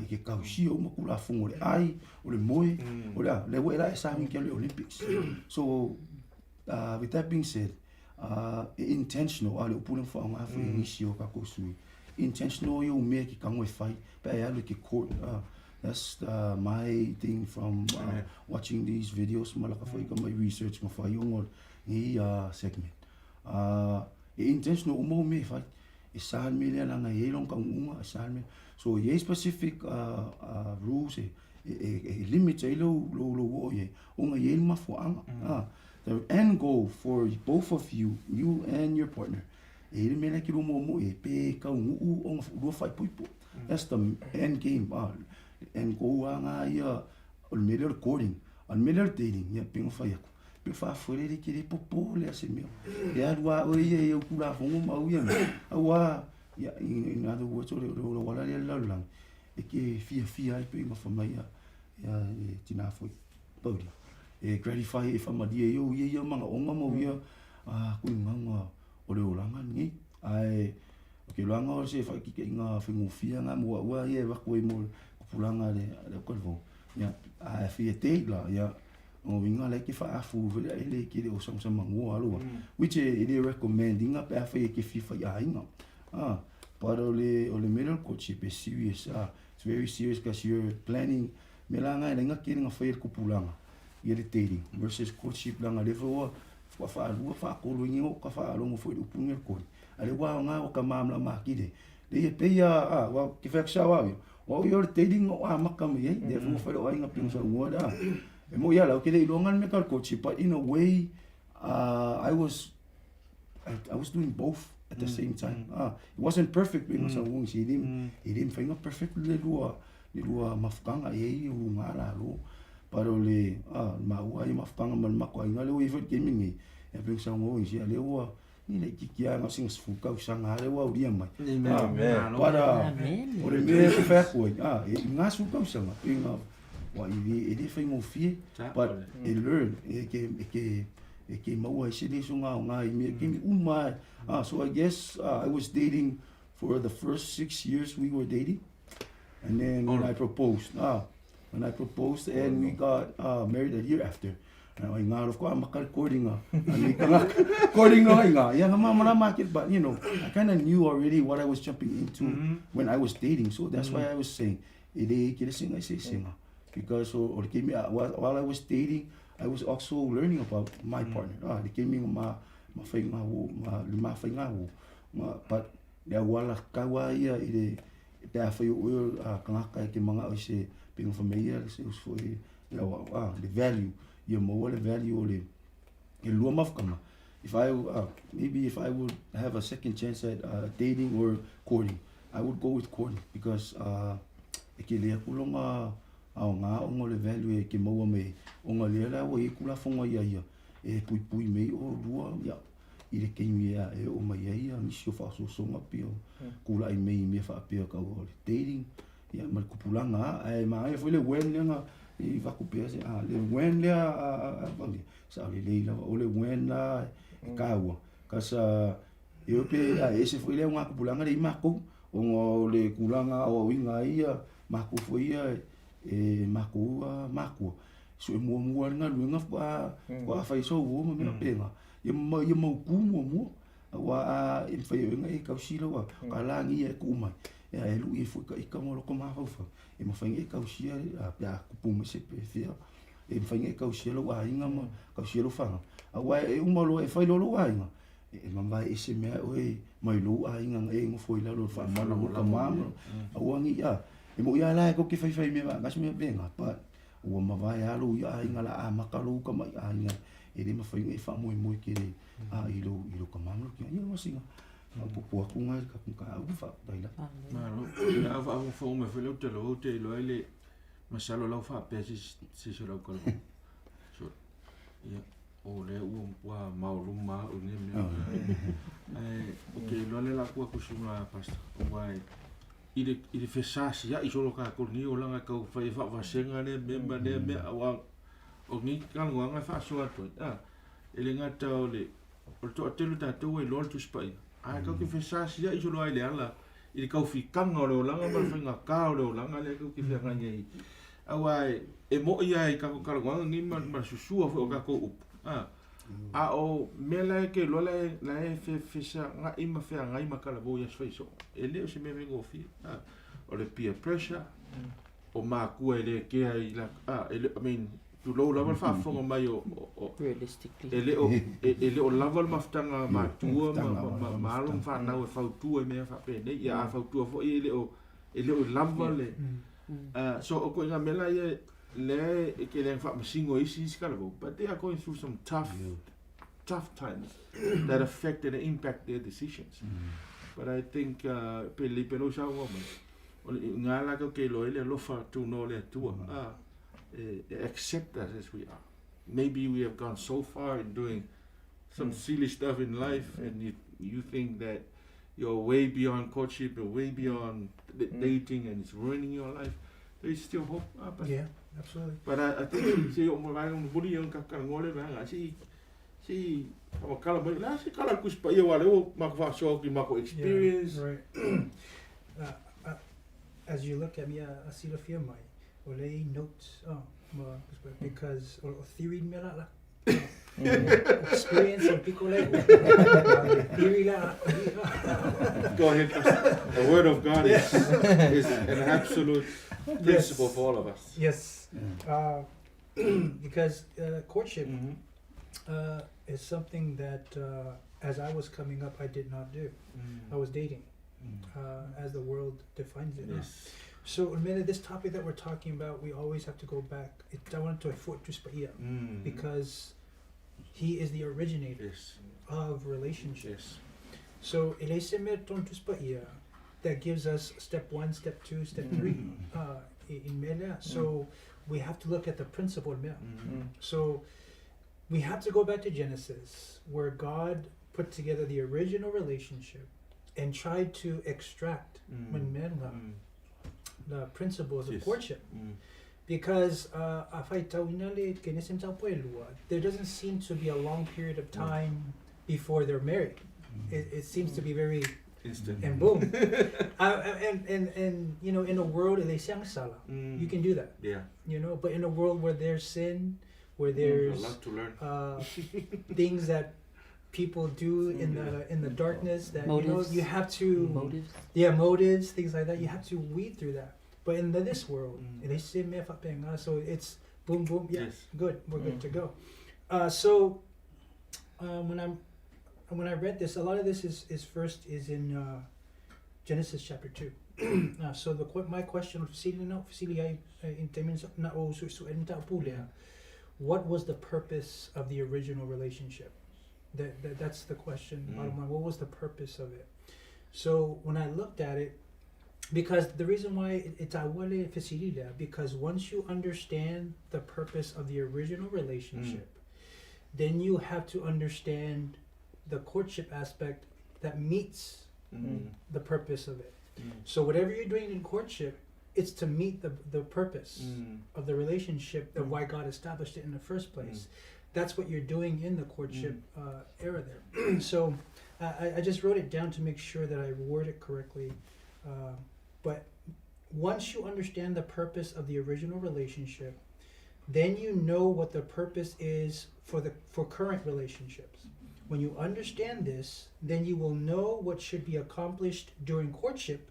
Speaker 8: ke ka usi o mo kula fungo le ai o le moe o le we la sa mi ke le Olympics so with that being said intentional ale upula fa nga fu inisio ka ko sui intentional yo me ki ka ngoi fai pa ya lu ke court that's my thing from watching these videos malaka fa ka my research mo fa yo ngol segment intentional mo me fa isal me le nga yelong ka unga isal me so ye specific rules limits lo o ye unga yel ma fo anga the end goal for both of you and your partner me le ki mo pe ka unga lo fa puipo that's the end game and go anga ya o me recording on me dating ya ping fa ya pe fa fore de ki popo le ase meu ya dua o ye eu kula fongo ma uia awa ya in other words lo wala le lang e ke fia pe ma fa mai ya tina foi podi e gratify if ama dia yo ye manga onga mo ia ku nganga o le olanga ni ai ke langa o se fa ki ke nga fingofia nga mo wa ye wa ko mo pulanga le ko vo ya a fi te la ya o vinga le ki fa afu vele ele ki le o som som mango alo which it recommending up fa ki fi fa ya inga but ole middle courtship is serious it's very serious because you're planning melanga le nga ki nga fa ko pulanga ye dating versus courtship langa le fo wa fa ko lo ngi o ka fa lo mo fo du punga ko ale wa nga o ka mamla makide le pe ya wa ki fa shawa wa you're dating o makam ye de fo fa lo nga ping so ngoda e mo ya la ke le longan me ka courtship but in a way I was doing both at the same time it wasn't perfect because I won't see him he didn't find perfect le lua mafkanga ye u ngala lo pero le ma wa i mafkanga mal makwa ngale we vet gaming e ping sa ngo si ale wa ni le kikia nga sing fuka usanga ale wa uria mai para o le me fa ko e nga suka usanga pinga wa i fi mo fi but e learn e ke mau ai sini sunga nga i me ke uma so I guess I was dating for the first 6 years we were dating and then when I proposed and we got married a year after I nga of course makal recording yeah mama market but you know I kind of knew already what I was jumping into when I was dating so that's why I was saying ide ke sing I say singer because while I was dating I was also learning about my partner they came in ma fainga ma fainga but ya wala kawa ia ide ta foi o kanga ke manga o se ping familia se us foi the value you more the value le e lua mafkama if I would have a second chance at dating or courting I would go with courting because ke le kulonga au nga o le value ke mo me o nga le la o i kula fonga ia e pui me o lua ya i le ke ia e o mai ia ni sio fa so nga pio kula i me fa pio ka o dating ya mal kupulanga ai mai foi le wen nga i va kupia se le wen le vale sa le la o le wen la ka wa ka sa eu pe ese foi le nga kupulanga le mako o le kulanga o winga ia mako foi ia e mako so mo nga lu nga fa fa so wo mo me pena ye mo ku mo wa in fa nga e ka silo wa kala ngi e ku mai ya e lu i fu ka mo lo ko ma fa e mo fa ngi ka usia ya ku pu me se pe fia e fa ngi ka usia lo wa inga mo ka usia lo fa wa e mo lo e fa lo wa inga e mamba e se me o e mai lo a inga e mo foi la lo fa ma lo ka ma wa ngi ya e mo ia la ko ki fai me va gas me venga pa o ma vai alu ia inga la a makalu ka mai a inga e le ma fai e fa mo ke le i lo ka ma lo ki ia mo singa po po ku nga ka u fa dai la
Speaker 2: ma lo ia fa fo me fe lo te lo ele ma sa lo fa pe si so lo ko so ia o le u wa ma ru ma o ne me okay lo le la ku sunga pasta o vai i fesasi ya i solo ka ko ni o langa ka fa fa senga ne me awa o ni kan wa nga fa so ato ele nga ta ole o to telu ta to e lol tu spai ka ki fesasi ya i solo ai le ala i ka fi kan o langa ma fa nga ka o langa le ko ki fa nga ni awa e mo ia i ka ko wa ni ma susu o ka ko o mela ke lola la fe sa nga ima fe nga ima kala bo ya so ele o se me vengo fi o le peer pressure o ma ku ele ke ai la ele I mean tu lo la fa fo mai o
Speaker 7: realistically
Speaker 2: ele o level maftanga ma tu ma lo fa na o fa tu e me fa pe ne ya fa tu fo ele o level so o ko nga mela ye le ke le fa masingo isi skala bo but they are going through some tough times that affected and impact their decisions but I think pelo sa wo nga la ko ke lo ele lo fa tu no le tu accept us as we are maybe we have gone so far in doing some silly stuff in life and you think that you're way beyond courtship or way beyond dating and it's ruining your life there is still hope but
Speaker 9: yeah absolutely
Speaker 2: but I think si o mo vai un buli un ka ngole ba nga si si kala mai la si kala kus pa ia wale o mako so ki mako experience.
Speaker 9: Yeah, right. As you look at me, I see the fear mai. Ole notes, because or theory me la. Experience of pico level. Theory la.
Speaker 2: Go ahead. The word of God is an absolute principle for all of us.
Speaker 9: Yes. Because courtship is something that as I was coming up, I did not do. I was dating, as the world defines it.
Speaker 2: Yes.
Speaker 9: So, this topic that we're talking about, we always have to go back. I want to because he is the originator of relationships. So, that gives us step 1, step 2, step 3 in Mela. So, we have to look at the principle of Mela. So, we have to go back to Genesis, where God put together the original relationship and tried to extract the principles of courtship. Because there doesn't seem to be a long period of time before they're married. It seems to be very
Speaker 2: instant
Speaker 9: and boom. And you know, in a world you can do that.
Speaker 2: Yeah.
Speaker 9: You know, but in a world where there's sin, where there's
Speaker 2: a lot to learn.
Speaker 9: Things that people do in the darkness that
Speaker 7: motives.
Speaker 9: You have to motives, things like that. You have to weed through that. But in this world, so it's boom boom. Yeah,
Speaker 2: Yes.
Speaker 9: good. We're good to go. So when I read this, a lot of this is in Genesis chapter 2. So my question, what was the purpose of the original relationship? That's the question. Bottom line, what was the purpose of it? So when I looked at it, because the reason why it's because once you understand the purpose of the original relationship, then you have to understand the courtship aspect that meets the purpose of it. So whatever you're doing in courtship, it's to meet the purpose of the relationship, of why God established it in the first place. That's what you're doing in the courtship era there. So I just wrote it down to make sure that I word it correctly. But once you understand the purpose of the original relationship, then you know what the purpose is for current relationships. When you understand this, then you will know what should be accomplished during courtship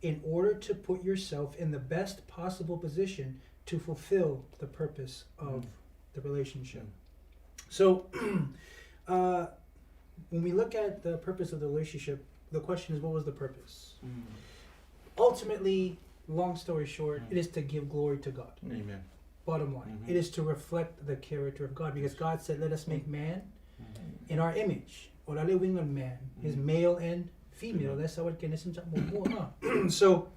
Speaker 9: in order to put yourself in the best possible position to fulfill the purpose of the relationship. So when we look at the purpose of the relationship, the question is, what was the purpose? Ultimately, long story short, it is to give glory to God.
Speaker 2: Amen.
Speaker 9: Bottom line, it is to reflect the character of God, because God said, let us make man in our image. Olale wing of man is male and female. That's how it can So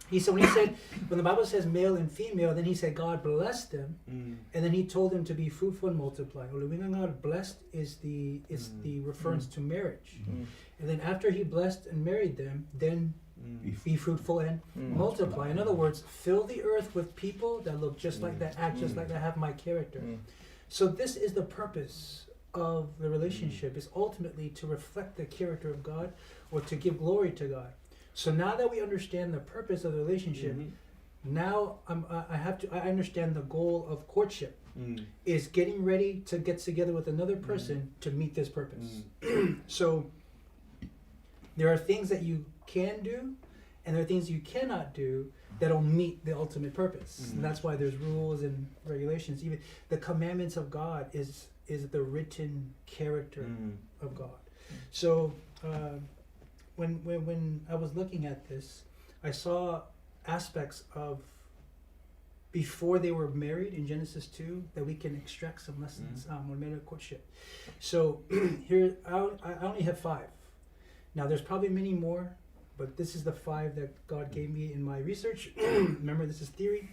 Speaker 9: he said, when the Bible says male and female, then he said God blessed them, and then he told them to be fruitful and multiply. God blessed is the reference to marriage. And then after he blessed and married them, then be fruitful and multiply. In other words, fill the earth with people that look just like that, act just like that, have my character. So this is the purpose of the relationship, is ultimately to reflect the character of God, or to give glory to God. So now that we understand the purpose of the relationship, now I understand the goal of courtship is getting ready to get together with another person to meet this purpose. So there are things that you can do, and there are things you cannot do that'll meet the ultimate purpose. And that's why there's rules and regulations. Even the commandments of God is the written character of God. So when I was looking at this, I saw aspects of before they were married in Genesis 2 that we can extract some lessons on marriage courtship. So here I only have 5. Now there's probably many more, but this is the 5 that God gave me in my research. Remember, this is theory.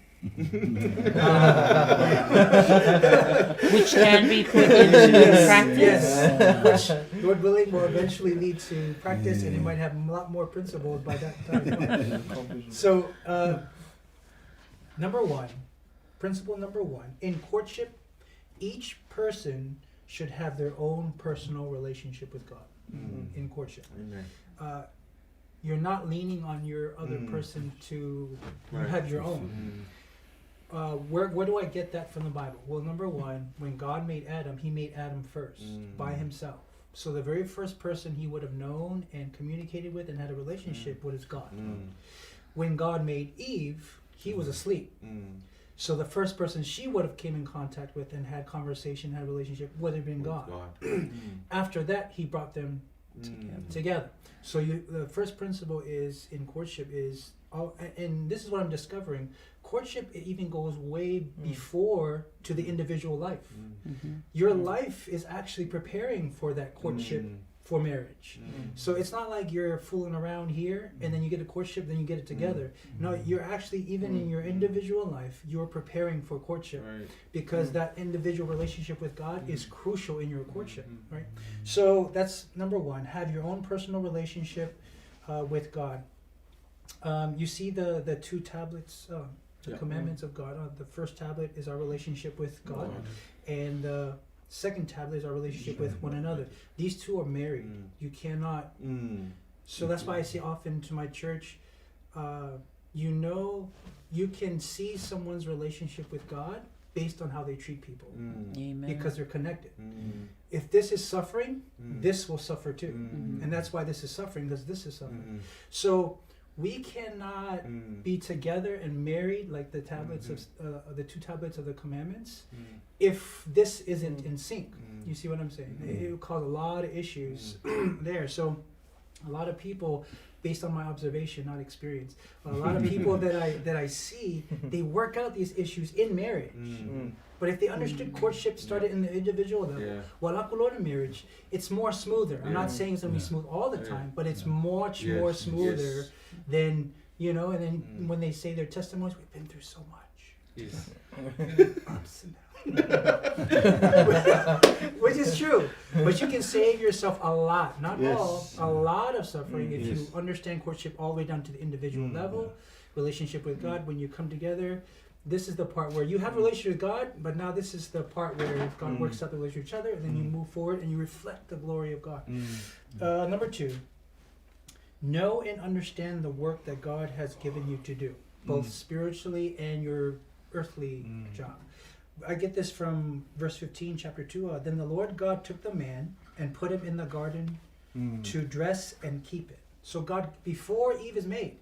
Speaker 7: Which can be put into practice.
Speaker 9: Yes. Which, Lord willing, will eventually lead to practice, and it might have a lot more principles by that time. So, principle number one, in courtship, each person should have their own personal relationship with God in courtship.
Speaker 2: Amen.
Speaker 9: You're not leaning on your other person to have your own. Where do I get that from the Bible? Well, number one, when God made Adam, he made Adam first by himself. So the very first person he would have known and communicated with and had a relationship with is God. When God made Eve, he was asleep. So the first person she would have came in contact with and had conversation, had a relationship, would have been God. After that, he brought them together. So the first principle is in courtship is, and this is what I'm discovering, courtship even goes way before to the individual life. Your life is actually preparing for that courtship for marriage. So it's not like you're fooling around here and then you get a courtship, then you get it together. No, you're actually, even in your individual life, you're preparing for courtship because that individual relationship with God is crucial in your courtship, right? So that's number one, have your own personal relationship with God. You see the two tablets, the commandments of God. The first tablet is our relationship with God, and the second tablet is our relationship with one another. These two are married. You cannot. So that's why I say often to my church, you can see someone's relationship with God based on how they treat people, because they're connected. If this is suffering, this will suffer too, and that's why this is suffering, because this is suffering. So we cannot be together and married like the tablets of the two tablets of the commandments if this isn't in sync. You see what I'm saying? It will cause a lot of issues there. So a lot of people, based on my observation, not experience, a lot of people that I see, they work out these issues in marriage. But if they understood courtship started in the individual level, well, in marriage, it's more smoother. I'm not saying it's going to be smooth all the time, but it's much more smoother than, and then when they say their testimonies, we've been through so much. Ups and downs. Which is true. But you can save yourself a lot, not all, a lot of suffering if you understand courtship all the way down to the individual level, relationship with God. When you come together, this is the part where you have a relationship with God, but now this is the part where God works out the relationship with each other, and then you move forward and you reflect the glory of God. Number two, know and understand the work that God has given you to do, both spiritually and your earthly job. I get this from verse 15, chapter 2. Then the Lord God took the man and put him in the garden to dress and keep it. So God, before Eve is made,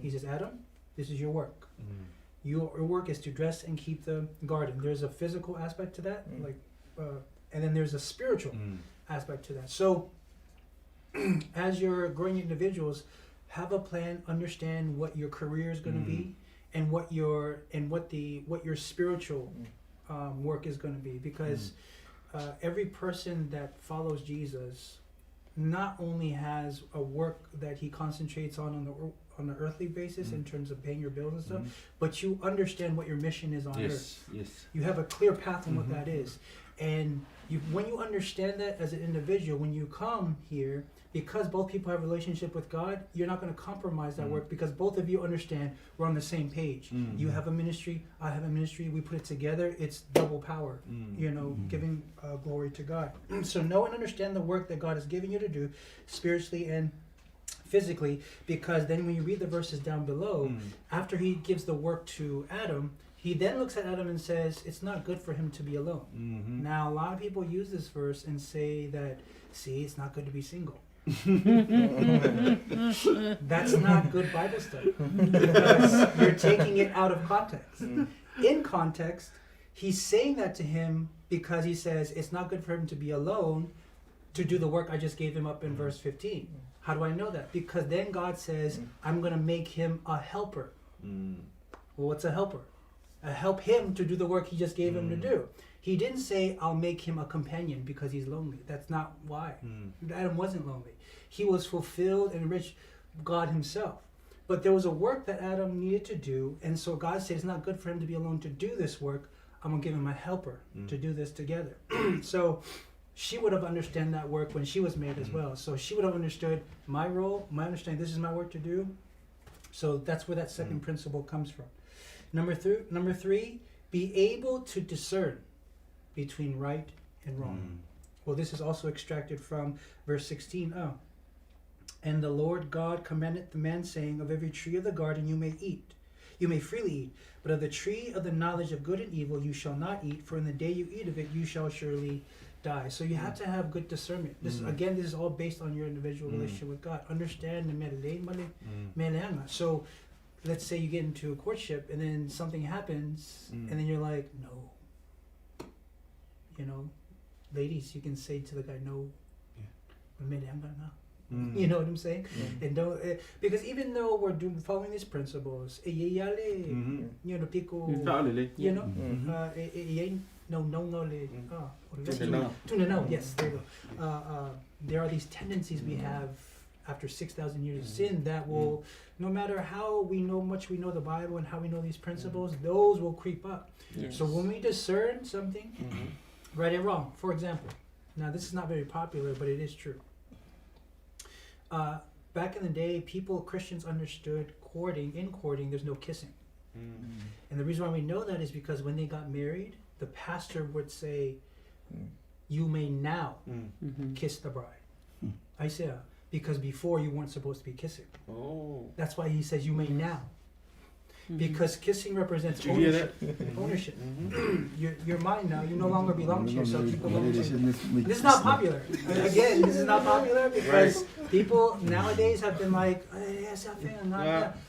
Speaker 9: he says, Adam, this is your work. Your work is to dress and keep the garden. There's a physical aspect to that, and then there's a spiritual aspect to that. So as you're growing individuals, have a plan, understand what your career is going to be, and what your spiritual work is going to be, because every person that follows Jesus not only has a work that he concentrates on the earthly basis in terms of paying your bills and stuff, but you understand what your mission is on earth. You have a clear path on what that is, and when you understand that as an individual, when you come here, because both people have a relationship with God, you're not going to compromise that work, because both of you understand we're on the same page. You have a ministry, I have a ministry, we put it together, it's double power, giving glory to God. So know and understand the work that God has given you to do spiritually and physically, because then when you read the verses down below, after he gives the work to Adam, he then looks at Adam and says, it's not good for him to be alone. Now, a lot of people use this verse and say that, see, it's not good to be single. That's not good Bible study, because you're taking it out of context. In context, he's saying that to him because he says it's not good for him to be alone to do the work I just gave him up in verse 15. How do I know that? Because then God says, I'm going to make him a helper. Well, what's a helper? Help him to do the work he just gave him to do. He didn't say, I'll make him a companion because he's lonely. That's not why. Adam wasn't lonely. He was fulfilled and enriched God himself. But there was a work that Adam needed to do, and so God said it's not good for him to be alone to do this work. I'm going to give him a helper to do this together. So she would have understood that work when she was made as well. So she would have understood my role, my understanding, this is my work to do. So that's where that second principle comes from. Number three, be able to discern between right and wrong. Well, this is also extracted from verse 16. And the Lord God commanded the man, saying, of every tree of the garden you may eat. You may freely eat, but of the tree of the knowledge of good and evil you shall not eat, for in the day you eat of it you shall surely die. So you have to have good discernment. This again, this is all based on your individual relationship with God. Understand the So let's say you get into a courtship and then something happens and then you're like, no. You know, ladies, you can say to the guy, no. You know what I'm saying? And don't because even though we're following these principles, you know, people, you know, yes, there you go. There are these tendencies we have after 6,000 years of sin that will, no matter how much we know the Bible and how we know these principles, those will creep up.
Speaker 5: Yes.
Speaker 9: So when we discern something, right and wrong, for example, now this is not very popular, but it is true. Back in the day, Christians understood courting, there's no kissing. And the reason why we know that is because when they got married, the pastor would say, you may now kiss the bride. I say, because before you weren't supposed to be kissing. That's why he says you may now. Because kissing represents ownership. Ownership. You're mine now. You no longer belong to yourself. You belong to me. This is not popular. Again, this is not popular because people nowadays have been like,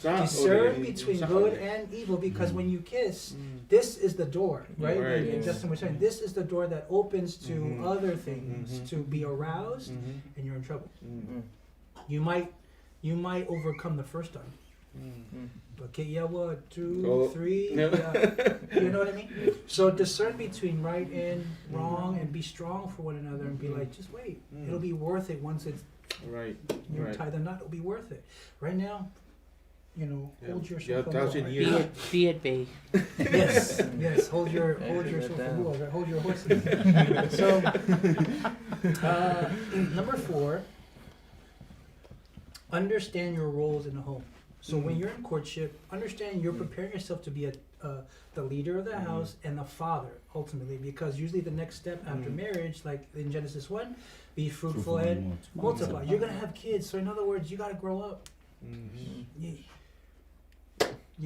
Speaker 9: discern between good and evil. Because when you kiss, this is the door, right? Like Justin was saying, this is the door that opens to other things, to be aroused, and you're in trouble. You might overcome the first time. Okay, yeah, 1, 2, 3. You know what I mean? So discern between right and wrong, and be strong for one another, and be like, just wait. It'll be worth it once it's you tie the knot. It'll be worth it. Right now, you know, hold yourself.
Speaker 7: Be it be.
Speaker 9: Yes. Hold yourself. Right? Hold your horses. So, number 4. Understand your roles in the home. So when you're in courtship, understand you're preparing yourself to be the leader of the house and the father, ultimately, because usually the next step after marriage, like in Genesis 1, be fruitful and multiply. You're going to have kids. So in other words, you got to grow up. You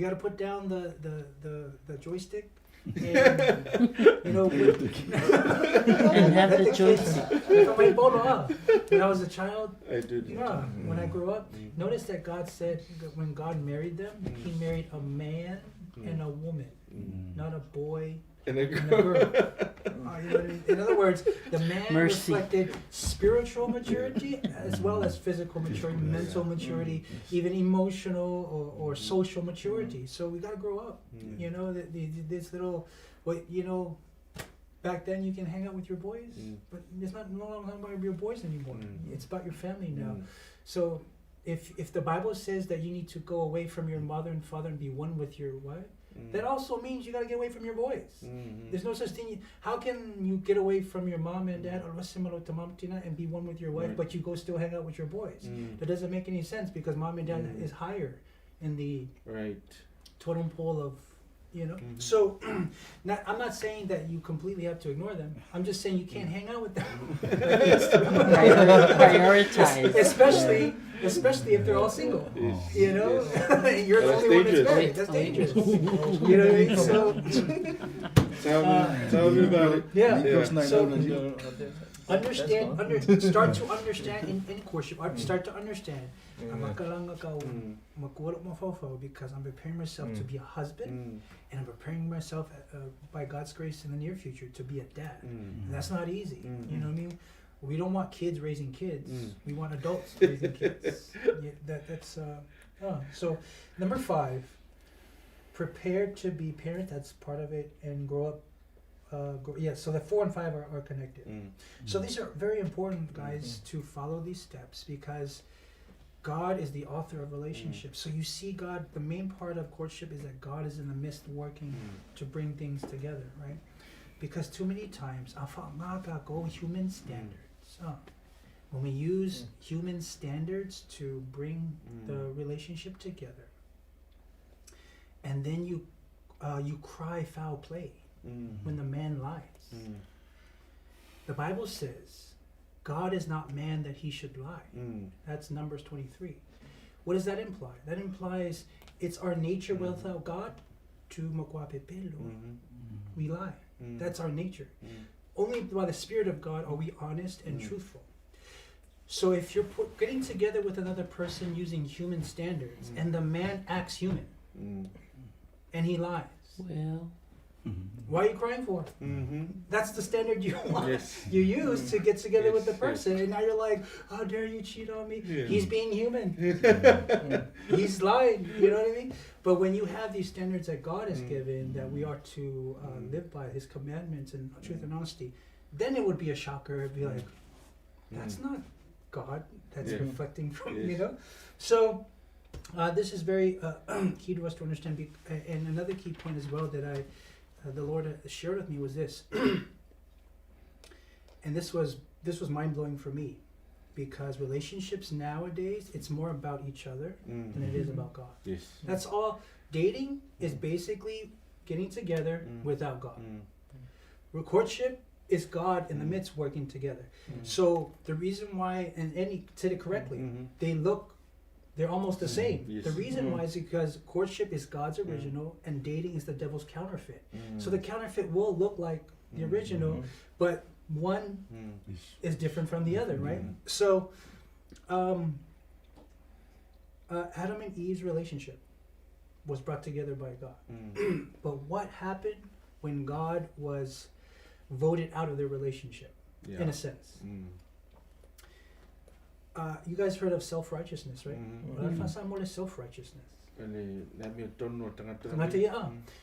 Speaker 9: got to put down the joystick. And, you know,
Speaker 7: and have the joystick.
Speaker 9: When I was a child,
Speaker 2: I did.
Speaker 9: Yeah, when I grew up, notice that God said that when God married them, He married a man and a woman, not a boy and a girl. You know what I mean? In other words, the man reflected spiritual maturity as well as physical maturity, mental maturity, even emotional or social maturity. So we got to grow up. You know, this little, you know, back then you can hang out with your boys, but it's no longer about your boys anymore. It's about your family now. So if the Bible says that you need to go away from your mother and father and be one with your wife, that also means you got to get away from your boys. There's no such thing. How can you get away from your mom and dad and be one with your wife, but you go still hang out with your boys? That doesn't make any sense because mom and dad is higher in the totem pole of, you know. So I'm not saying that you completely have to ignore them. I'm just saying you can't hang out with them.
Speaker 7: Prioritize.
Speaker 9: Especially if they're all single, you know, and you're the only one that's married. That's dangerous. You know what I mean? So,
Speaker 2: tell me about it.
Speaker 9: So, start to understand in courtship. Start to understand. Because I'm preparing myself to be a husband, and I'm preparing myself by God's grace in the near future to be a dad. And that's not easy. You know what I mean? We don't want kids raising kids. We want adults raising kids. So number 5, prepare to be parent. That's part of it, and grow up. So the 4 and 5 are connected. So these are very important, guys, to follow these steps because God is the author of relationships. So you see God, the main part of courtship is that God is in the midst working to bring things together, right? Because too many times, go human standards. When we use human standards to bring the relationship together, and then you cry foul play when the man lies. The Bible says, God is not man that he should lie. That's Numbers 23. What does that imply? That implies it's our nature without God to makwapepelo. We lie. That's our nature. Only by the Spirit of God are we honest and truthful. So if you're getting together with another person using human standards and the man acts human and he lies,
Speaker 7: Well,
Speaker 9: why are you crying for? That's the standard you want. You use to get together with the person, and now you're like, how dare you cheat on me? He's being human. He's lying. You know what I mean? But when you have these standards that God has given, that we are to live by, His commandments and truth and honesty, then it would be a shocker. It'd be like, that's not God. That's reflecting from you know. So this is very key to us to understand. And another key point as well that the Lord shared with me was this, and this was mind-blowing for me, because relationships nowadays, it's more about each other than it is about God. That's all. Dating is basically getting together without God. Courtship is God in the midst working together. So the reason why, and he said it correctly, they're almost the same. The reason why is because courtship is God's original and dating is the devil's counterfeit. So the counterfeit will look like the original, but one is different from the other, right? So Adam and Eve's relationship was brought together by God. But what happened when God was voted out of their relationship, in a sense? You guys heard of self-righteousness, right? Self-righteousness.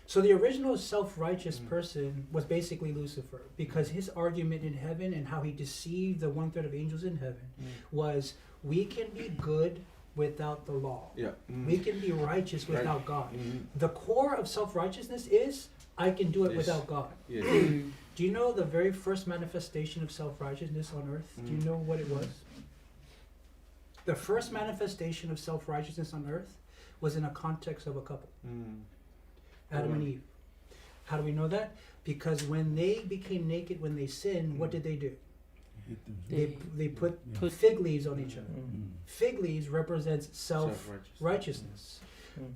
Speaker 9: So the original self-righteous person was basically Lucifer, because his argument in heaven and how he deceived the 1/3 of angels in heaven was, we can be good without the law. We can be righteous without God. The core of self-righteousness is, I can do it without God. Do you know the very first manifestation of self-righteousness on earth? Do you know what it was? The first manifestation of self-righteousness on earth was in a context of a couple. Adam and Eve. How do we know that? Because when they became naked, when they sinned, what did they do? They put fig leaves on each other. Fig leaves represents self-righteousness.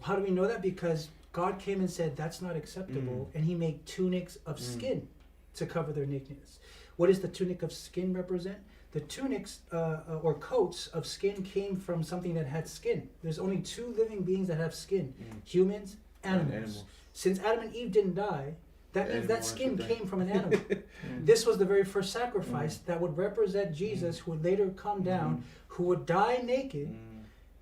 Speaker 9: How do we know that? Because God came and said, that's not acceptable, and He made tunics of skin to cover their nakedness. What does the tunic of skin represent? The tunics or coats of skin came from something that had skin. There's only two living beings that have skin: humans, animals. Since Adam and Eve didn't die, that means that skin came from an animal. This was the very first sacrifice that would represent Jesus, who would later come down, who would die naked.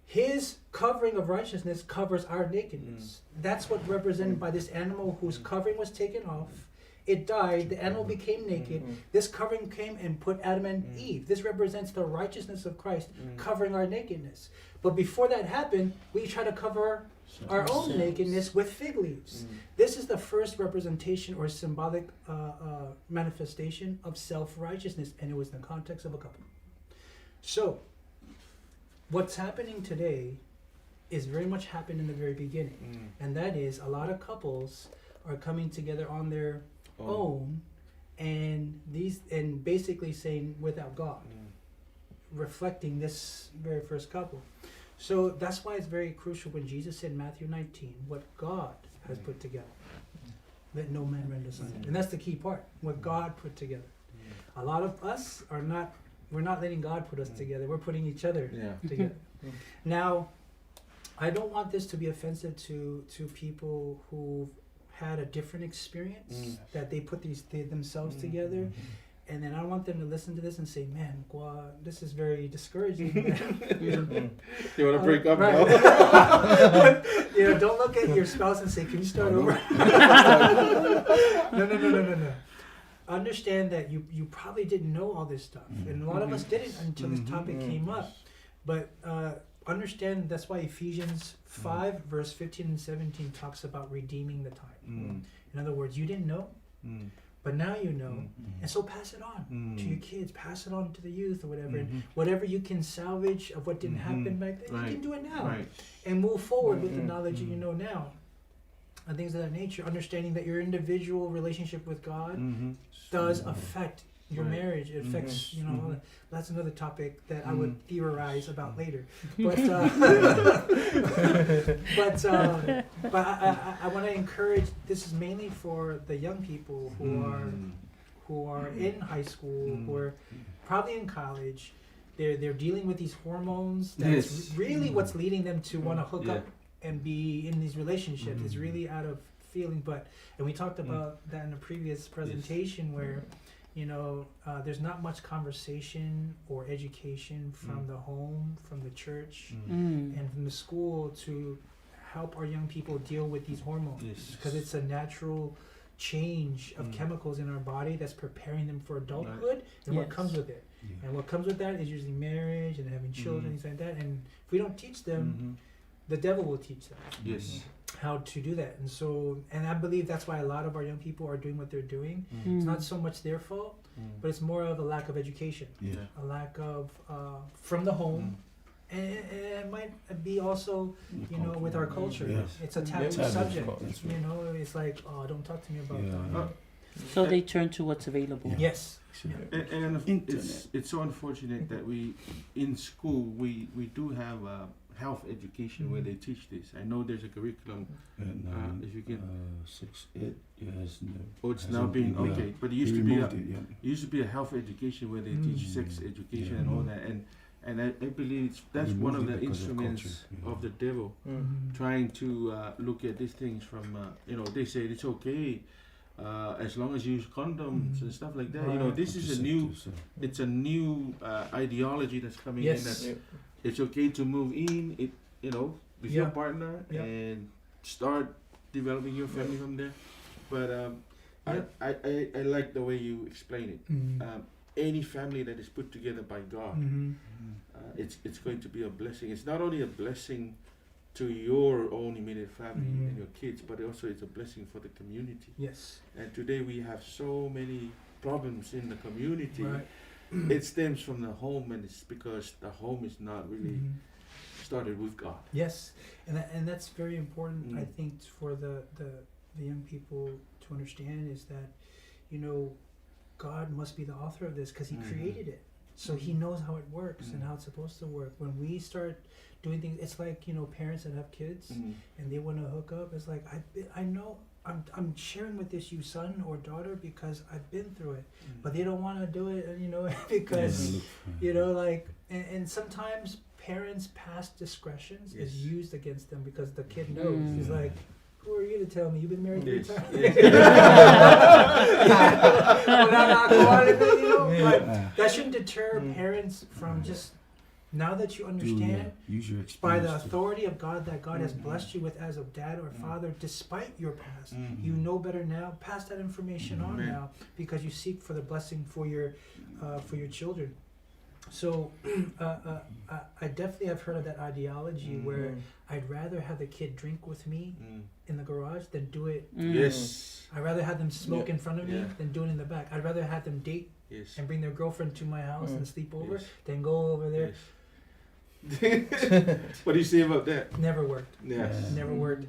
Speaker 9: His covering of righteousness covers our nakedness. That's what represented by this animal whose covering was taken off. It died, the animal became naked. This covering came and put Adam and Eve. This represents the righteousness of Christ covering our nakedness. But before that happened, we try to cover our own nakedness with fig leaves. This is the first representation or symbolic manifestation of self-righteousness, and it was in the context of a couple. So, what's happening today is very much happened in the very beginning. And that is, a lot of couples are coming together on their own, and basically saying without God, reflecting this very first couple. So that's why it's very crucial when Jesus said in Matthew 19, what God has put together, let no man rend asunder. And that's the key part, what God put together. A lot of us we're not letting God put us together, we're putting each other together. Now, I don't want this to be offensive to people who had a different experience, that they put themselves together, and then I don't want them to listen to this and say, man, this is very discouraging.
Speaker 2: You want to break up
Speaker 9: now? Don't look at your spouse and say, can you start over? No. Understand that you probably didn't know all this stuff, and a lot of us didn't until this topic came up. But understand that's why Ephesians 5 verse 15 and 17 talks about redeeming the time. In other words, you didn't know, but now you know, and so pass it on to your kids, pass it on to the youth or whatever. And whatever you can salvage of what didn't happen back then, you can do it now, and move forward with the knowledge that you know now, and things of that nature. Understanding that your individual relationship with God does affect your
Speaker 2: Right.
Speaker 9: marriage. It affects, you know,
Speaker 2: Mhm.
Speaker 9: that's another topic that I would
Speaker 2: Mm.
Speaker 9: theorize about later. But but I want to encourage. This is mainly for the young people who are in high school, who are probably in college. They're dealing with these hormones. That's
Speaker 2: Yes.
Speaker 9: really what's leading them to want to hook
Speaker 2: Yeah.
Speaker 9: up and be in these relationships. It's really out of feeling. And we talked about that in a previous presentation where, you know, there's not much conversation or education from the home, from the church, and from the school to help our young people deal with these hormones,
Speaker 2: Yes.
Speaker 9: because it's a natural change of chemicals in our body that's preparing them for adulthood and what
Speaker 7: Yes.
Speaker 9: comes with it. And what comes with that is usually marriage and having children, things like that. And if we don't teach them, the devil will teach them
Speaker 2: Yes.
Speaker 9: how to do that. And so, and I believe that's why a lot of our young people are doing what they're doing. It's not so much their fault, but it's more of a lack of education, a lack of from the home. And it might be also, you know, with our culture.
Speaker 8: Yes.
Speaker 9: It's a taboo
Speaker 8: Taboo,
Speaker 9: subject.
Speaker 8: that's right.
Speaker 9: You know, it's like, oh, don't talk to me about that.
Speaker 7: So they turn to what's available.
Speaker 9: Yes.
Speaker 2: And
Speaker 8: Internet.
Speaker 2: it's so unfortunate that we in school we do have health education where they teach this. I know there's a curriculum.
Speaker 8: And,
Speaker 2: If you can,
Speaker 8: 6, 8, yes, no.
Speaker 2: oh, it's
Speaker 8: hasn't
Speaker 2: now been
Speaker 8: been,
Speaker 2: okay, but it
Speaker 8: He
Speaker 2: used to be
Speaker 8: removed it, yeah.
Speaker 2: it used to be a health education where they teach sex education and all that, and I believe that's one of
Speaker 8: removed
Speaker 2: the
Speaker 8: it because of
Speaker 2: instruments
Speaker 8: culture, yeah.
Speaker 2: of the devil, trying to look at these things from you know, they say it's okay as long as you use condoms and stuff like that. You know, this is a new it's a new ideology that's coming in. That it's okay to move in it, you know, with your partner and start developing your family from there. But I like the way you explain it. Any family that is put together by God, it's going to be a blessing. It's not only a blessing to your own immediate family and your kids, but also it's a blessing for the community.
Speaker 9: Yes.
Speaker 2: And today we have so many problems in the community.
Speaker 9: Right.
Speaker 2: It stems from the home, and it's because the home is not really started with God.
Speaker 9: Yes, and that's very important. I think for the young people to understand is that, you know, God must be the author of this because He created it, so He knows how it works and how it's supposed to work. When we start doing things, it's like, you know, parents that have kids and they want to hook up. It's like I know. I'm sharing with this you son or daughter because I've been through it, but they don't want to do it, you know, because you know, like, and sometimes parents' past discretions is used against them because the kid knows. He's like, who are you to tell me? You've been married 3 times. But that shouldn't deter parents from just, now that you understand,
Speaker 8: use your
Speaker 9: by the
Speaker 8: experience to-
Speaker 9: authority of God that God has blessed you with as a dad or father, despite your past, you know better now. Pass that information on now, because you seek for the blessing for your children. So I definitely have heard of that ideology where I'd rather have the kid drink with me in the garage than do it.
Speaker 2: Yes.
Speaker 9: I'd rather have them smoke in front of me than do it in the back. I'd rather have them date and bring their girlfriend to my house and sleep over than go over there.
Speaker 2: What do you say about that?
Speaker 9: Never worked.
Speaker 2: Yes.
Speaker 9: Never worked.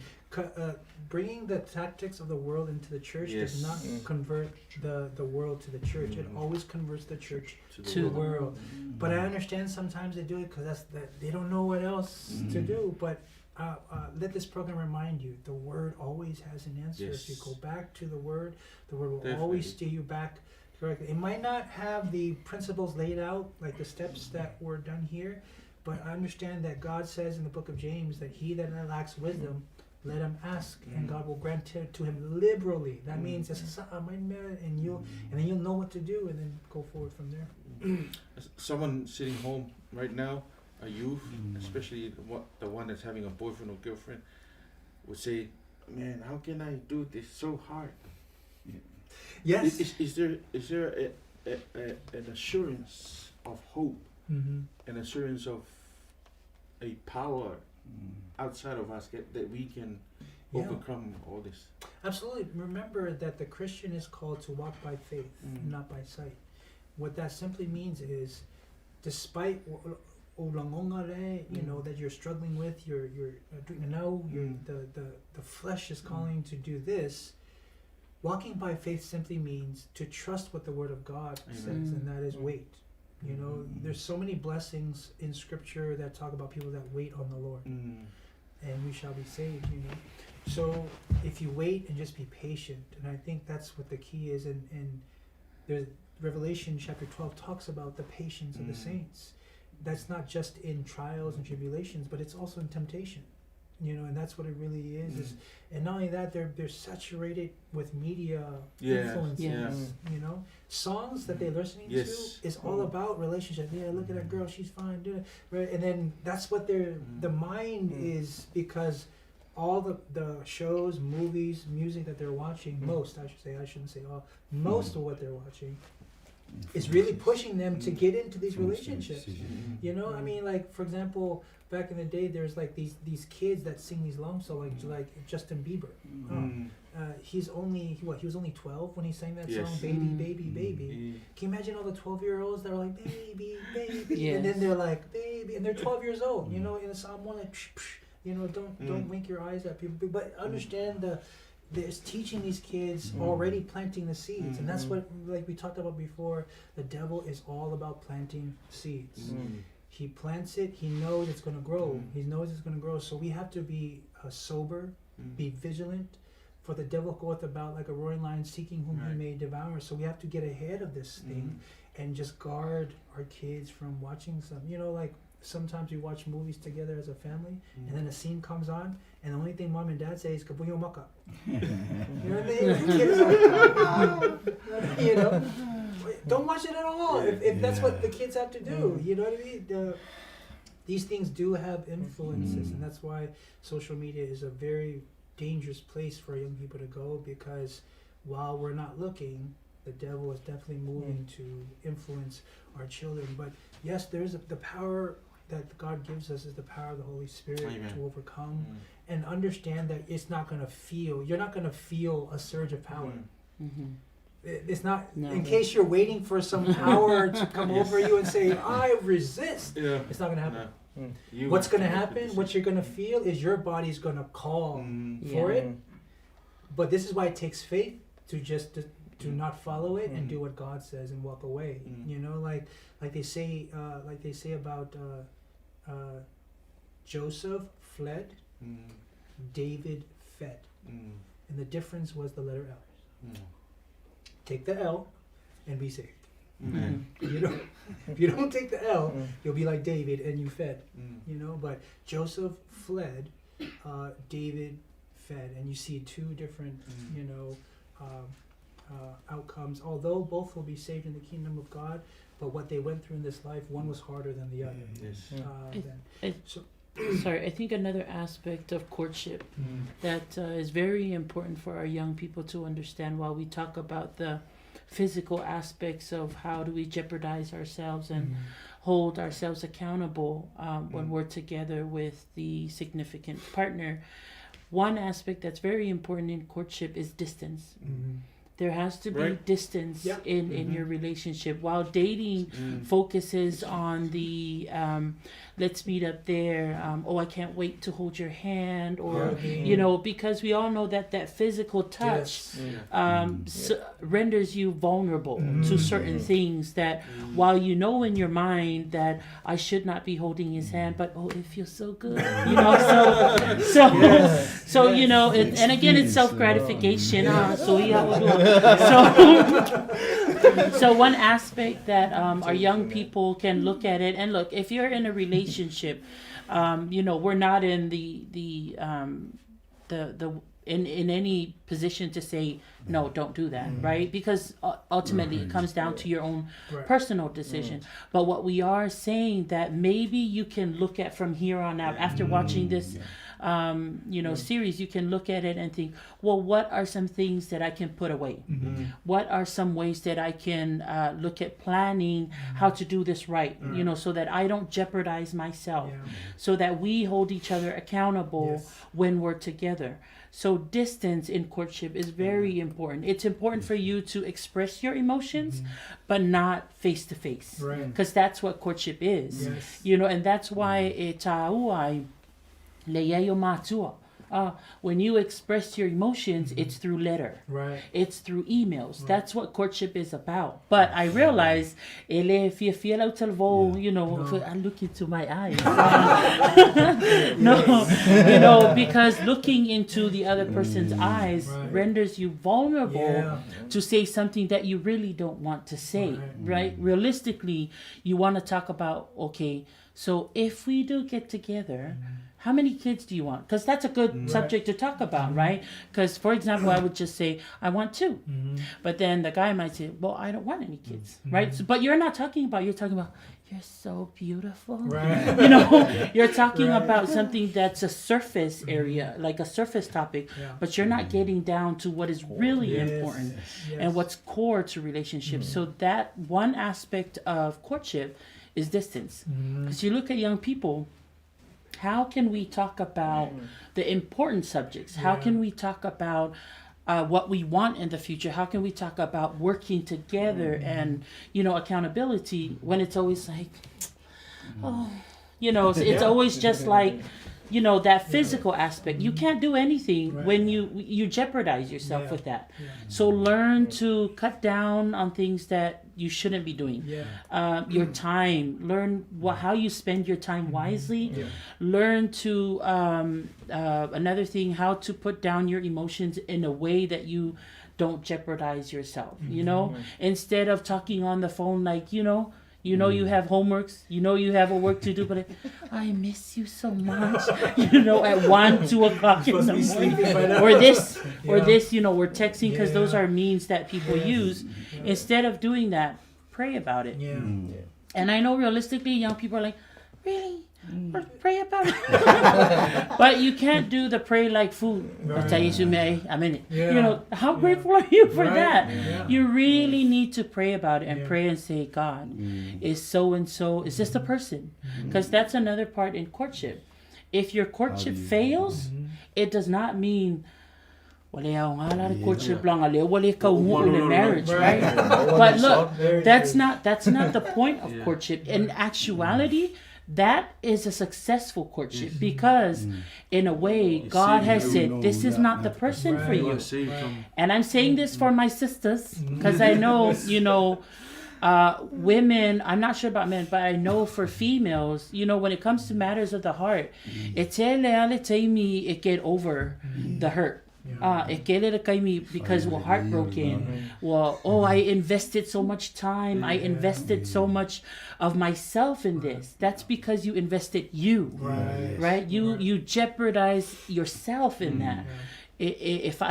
Speaker 9: Bringing the tactics of the world into the church does not convert the world to the church. It always converts the church to the world. But I understand sometimes they do it because they don't know what else to do. But let this program remind you, the Word always has an answer. If you go back to the Word will always steer you back correctly. It might not have the principles laid out, like the steps that were done here, but I understand that God says in the book of James that he that lacks wisdom, let him ask, and God will grant it to him liberally. That means and then you'll know what to do, and then go forward from there.
Speaker 2: Someone sitting home right now, a youth, especially the one that's having a boyfriend or girlfriend, would say, "Man, how can I do this so hard?"
Speaker 9: Yes.
Speaker 2: Is there an assurance of hope, an assurance of a power outside of us that we can overcome all this?
Speaker 9: Absolutely. Remember that the Christian is called to walk by faith and not by sight. What that simply means is, despite you know that you're struggling with, you're the flesh is calling to do this. walking by faith simply means to trust what the Word of God says, and that is wait. You know, there's so many blessings in Scripture that talk about people that wait on the Lord, and we shall be saved. You know, so if you wait and just be patient, and I think that's what the key is. And there's Revelation chapter 12 talks about the patience of the saints. That's not just in trials and tribulations, but it's also in temptation. You know, and that's what it really is. And not only that, they're saturated with media influences. You know, songs that they're listening to is all about relationship. Yeah, look at that girl, she's fine, right? And then that's what the mind is, because all the shows, movies, music that they're watching, most I shouldn't say all, most of what they're watching is really pushing them to get into these relationships. You know, I mean, like, for example, back in the day, there's like these kids that sing these long songs, like Justin Bieber. He was only 12 when he sang that song, Baby, Baby, Baby. Can you imagine all the 12-year-olds that are like, baby, baby, and then they're like, baby, and they're 12 years old, you know, in Psalm 1, like, psh, psh, you know, don't wink your eyes at people, but understand there's teaching these kids already planting the seeds, and that's what, like we talked about before, the devil is all about planting seeds. He plants it, he knows it's going to grow. He knows it's going to grow. So we have to be sober, be vigilant, for the devil goeth about like a roaring lion seeking whom he may devour. So we have to get ahead of this thing and just guard our kids from watching some, you know, like sometimes we watch movies together as a family, and then a scene comes on, and the only thing mom and dad say is "Kabuyo maka." You know what I mean? The kids are, you know, don't watch it at all if that's what the kids have to do. You know what I mean? These things do have influences, and that's why social media is a very dangerous place for young people to go, because while we're not looking, the devil is definitely moving to influence our children. But yes, there's the power that God gives us is the power of the Holy Spirit to overcome and understand that it's not going to feel, you're not going to feel a surge of power. It's not, in case you're waiting for some power to come over you and say, I resist. It's not going to happen. What's going to happen, what you're going to feel is your body's going to call for it. But this is why it takes faith to just to not follow it and do what God says and walk away. You know, like they say about Joseph fled, David fed, and the difference was the letter L. Take the L and be saved. You know, if you don't take the L, you'll be like David and you fed. You know, but Joseph fled, David fed, and you see two different, you know, outcomes. Although both will be saved in the kingdom of God, but what they went through in this life, one was harder than the other.
Speaker 7: Sorry, I think another aspect of courtship that is very important for our young people to understand, while we talk about the physical aspects of how do we jeopardize ourselves and hold ourselves accountable when we're together with the significant partner. One aspect that's very important in courtship is distance. There has to be distance in your relationship. While dating focuses on the let's meet up there, I can't wait to hold your hand, or you know, because we all know that physical touch renders you vulnerable to certain things that while you know in your mind that I should not be holding his hand, but it feels so good, you know, so you know, and again, it's self-gratification. So one aspect that our young people can look at it, and look, if you're in a relationship, you know, we're not in in any position to say no, don't do that, right? Because ultimately it comes down to your own personal decision. But what we are saying, that maybe you can look at from here on out, after watching this you know, series, you can look at it and think, well, what are some things that I can put away? What are some ways that I can look at planning how to do this right, you know, so that I don't jeopardize myself, so that we hold each other accountable when we're together. So distance in courtship is very important. It's important for you to express your emotions, but not face to face, because that's what courtship is, you know, and that's why When you express your emotions, it's through letter.
Speaker 9: Right.
Speaker 7: It's through emails. That's what courtship is about. But I realize, you know, if I look into my eyes. No, because looking into the other person's eyes renders you vulnerable to say something that you really don't want to say, right? Realistically, you want to talk about, okay, so if we do get together, how many kids do you want? Because that's a good subject to talk about, right? Because, for example, I would just say, I want 2. But then the guy might say, well, I don't want any kids, right? So, but you're talking about, you're so beautiful.
Speaker 9: Right.
Speaker 7: You know, you're talking about something that's a surface area, like a surface topic, but you're not getting down to what is really important and what's core to relationships. So that one aspect of courtship is distance. Because you look at young people, how can we talk about the important subjects? How can we talk about what we want in the future? How can we talk about working together and, you know, accountability when it's always like, oh, you know, it's always just like, you know, that physical aspect. You can't do anything when you jeopardize yourself with that. So learn to cut down on things that you shouldn't be doing. Your time, learn how you spend your time wisely. Learn to another thing, how to put down your emotions in a way that you don't jeopardize yourself. You know, instead of talking on the phone like, you know you have homeworks, you know you have a work to do, but I miss you so much, you know, at 1, 2 o'clock in the morning, or this, you know, we're texting, because those are means that people use. Instead of doing that, pray about it. And I know realistically, young people are like, really? Pray about it. But you can't do the pray like food. You know, how grateful are you for that? You really need to pray about it and pray and say, God, is so and so, is this the person? Because that's another part in courtship. If your courtship fails, it does not mean courtship marriage, right? But look, that's not the point of courtship. In actuality, that is a successful courtship, because in a way God has said, this is not the person for you. And I'm saying this for my sisters, because I know, you know, women, I'm not sure about men, but I know for females, you know, when it comes to matters of the heart, it get over the hurt. Because we're heartbroken. Well, I invested so much time. I invested so much of myself in this. That's because you invested you, right? You jeopardize yourself in that. If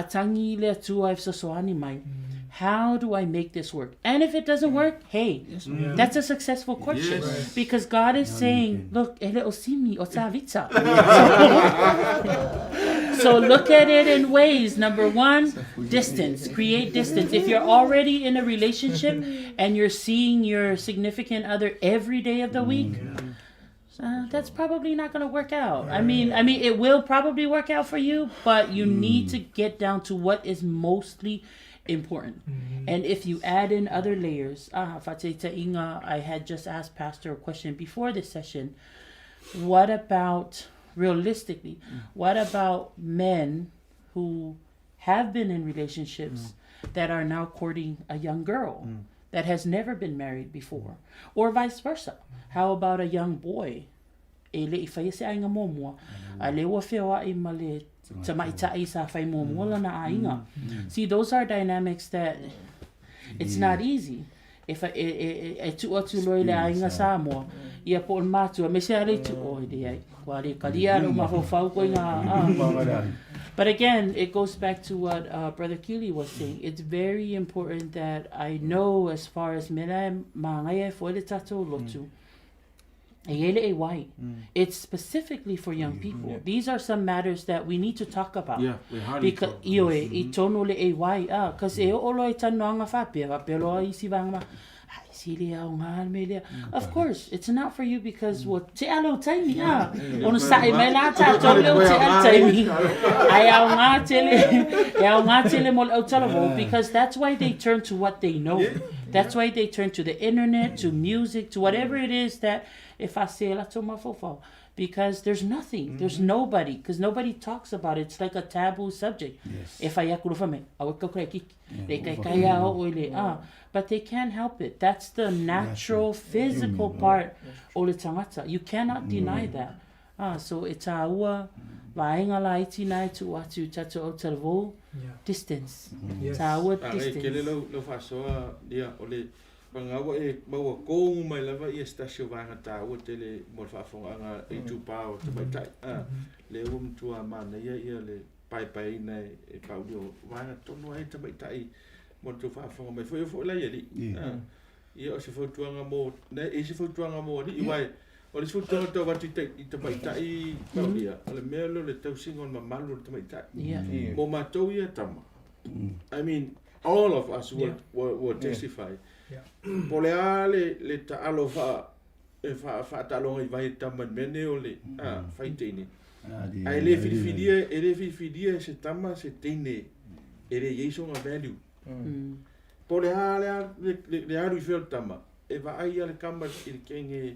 Speaker 7: how do I make this work? And if it doesn't work, hey, that's a successful courtship, because God is saying, look, so look at it in ways. Number 1, distance. Create distance. If you're already in a relationship and you're seeing your significant other every day of the week, that's probably not going to work out. I mean, it will probably work out for you, but you need to get down to what is mostly important. And if you add in other layers, I had just asked Pastor a question before this session. What about, realistically, what about men who have been in relationships that are now courting a young girl that has never been married before, or vice versa? How about a young boy? See, those are dynamics that it's not easy. If but again, it goes back to what Brother Keeley was saying. It's very important that I know, as far as it's specifically for young people. These are some matters that we need to talk about. Because of course, it's not for you, because because that's why they turn to what they know. That's why they turn to the internet, to music, to whatever it is that if I say la toma fofo, because there's nothing, there's nobody, because nobody talks about it. It's like a taboo subject.
Speaker 8: Yes.
Speaker 7: If I yakuru fa me, but they can't help it. That's the natural, physical part o le tangata. You cannot deny that. So it's a ua vaenga la iti nai tu atu tatu o telvo distance.
Speaker 9: Yes.
Speaker 7: Ta ua
Speaker 2: Kele
Speaker 7: distance.
Speaker 2: lo fasoa dia ole pangawa bawa ko mai lava i stasio vanga ta o tele mo fa fonga nga i tu pa o te mai tai le tua mana ia le pai nei e paudio vanga tonu ai te mai tai mo tu fa fonga mai foi la ia ia o se foi tuanga mo ne e se foi tuanga mo i wai o le foi tuanga to wati te mai tai paudia le melo le tau singon mamalu te mai tai mo matou ia tama I mean all of us will testify. Pole le taalo fa taalo i vai taman mene o le faitene. Ai le fidia se tama se tene ele yeso nga value. Pole le aru i fel tama e va ai le kama i kenge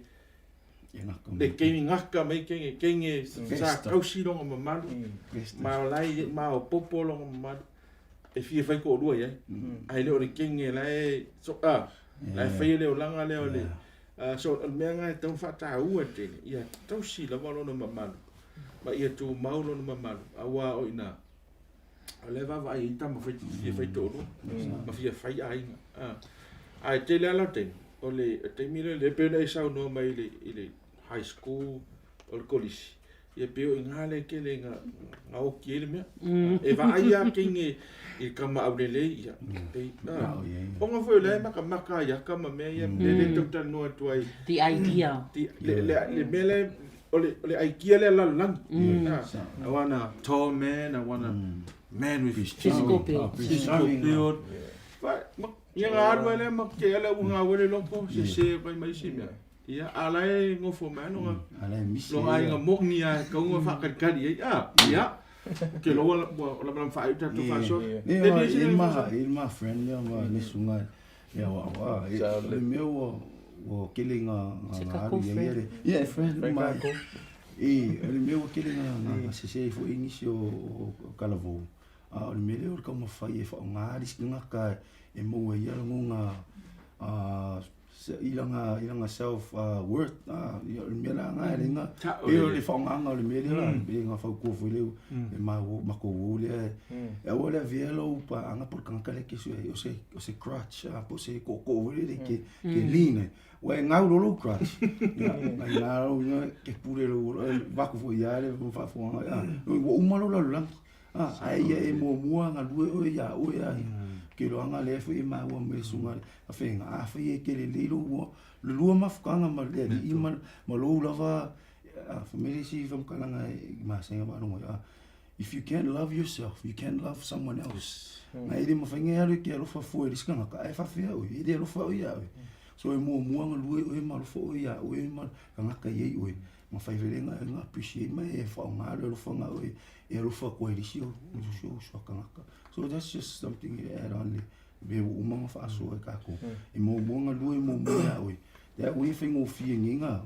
Speaker 2: le kenge ngaka mai kenge sa kausi longa mamalu ma lai ma o popo longa mamalu e fia fai ko lua ia ai le o le kenge lai so lai fai le o langa le o le so o mea ngai tau whata ua tene ia tau si la walo no mamalu ma ia tu maulo no mamalu awa o ina o le vava ai ita ma fia fai to lua ma fia fai ainga ai te le ala tene o le te mire le pena i sau no mai le high school o le kolisi ia peo i ngale ke le nga o kiele mea e va ai a kinge i kama au lele ia pei ponga foi le maka ia kama mea ia le tau no atu ai
Speaker 7: The idea.
Speaker 2: le mele o le ai kia le la lang I want a tall man I want a man with
Speaker 7: Physical build.
Speaker 2: physical build ia ngā arua le ma ke ele unga wele loko se pai mai si mea ia alai ngofo man nga lo ai nga mokni a ka unga whakakari ia ke lo la blam fa uta tu fa so
Speaker 8: ilma friend ya ma ni sunga ya wa le meu o kelinga nga ya friend ma le meu kelinga nga se fo inisio o kalavo le meu o ka ma fa e fa nga riskinga ka e mo ia nga ilanga self worth le mela nga lenga e le fonga nga le mela be nga fa ko fo le ma ko le e o le vielo pa anga por kanka le ke o se crutch po se ko le ke line we nga lo crutch nga nga ke pure lo va ko fo ia le fa fo nga o malo la ai e mo nga lu o ya ke lo anga le fo ma wo me sunga a fenga a fe ke le lo ma fkanga ma le i ma lo lava family si vom kalanga ma senga ba no if you can't love yourself you can't love someone else na ile ma fenga le ke lo fa fo le skanga ka e fa fe o ide lo fa o ya so e mo nga lu o ma lo fo ya o ma nga ka ye o ma fa velenga nga appreciate ma e fa nga lo fa nga o e lo fa ko e si o so kanga so that's just something you add on be uma fa so ka ko e mo nga lu mo ya o ya we thing o fi nga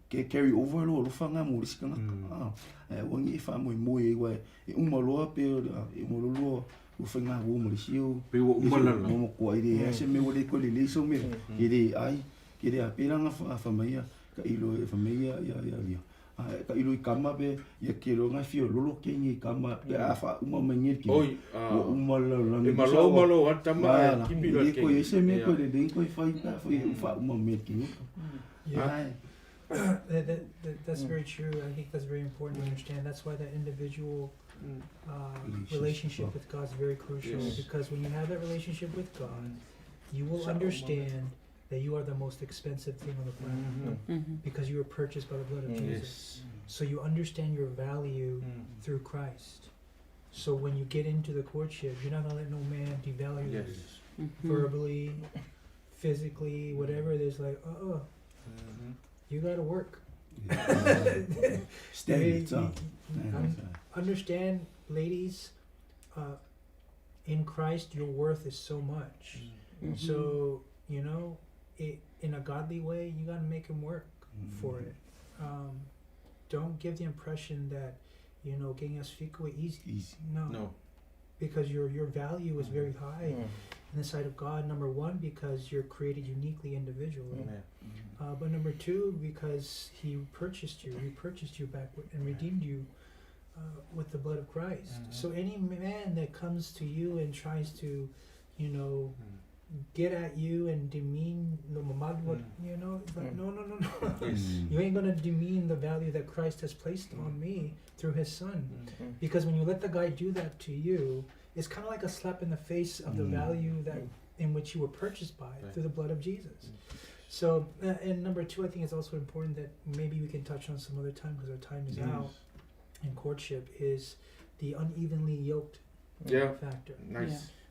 Speaker 8: ke carry over lo fa nga mo riska nga o ngi fa mo e wa e uma lo pe e mo lo o fa nga wo mo si o
Speaker 2: pe o umala
Speaker 8: mo ko ai se me o le ko le so me ke ai ke a pera nga fa mai ka ilo fa mai ya ka ilo I kama be ia ke lo nga fio lolo ke ni kama a fa uma mangir ki
Speaker 2: oi
Speaker 8: uma lo
Speaker 2: e malo atama
Speaker 8: ki pilo ke ko ese me ko le den ko fa uma me ki
Speaker 9: that's very true. I think that's very important to understand. That's why that individual relationship with God is very crucial, because when you have that relationship with God, you will understand that you are the most expensive thing on the planet because you were purchased by the blood of Jesus. So you understand your value through Christ. So when you get into the courtship, you're not going to let no man devalue you verbally, physically, whatever it is. Like, you got to work. Understand, ladies, in Christ, your worth is so much. So, you know, in a godly way, you got to make him work for it. Don't give the impression that, you know, getting us fico easy. No. Because your value is very high in the sight of God. Number one, because you're created uniquely individually. But number two, because he repurchased you back and redeemed you with the blood of Christ. So any man that comes to you and tries to, you know, get at you and demean you know, it's like no. You ain't gonna demean the value that Christ has placed on me through his son. Because when you let the guy do that to you, it's kind of like a slap in the face of the value that in which you were purchased by through the blood of Jesus. So and number two, I think it's also important that maybe we can touch on some other time because our time is out in courtship, is the unevenly yoked factor.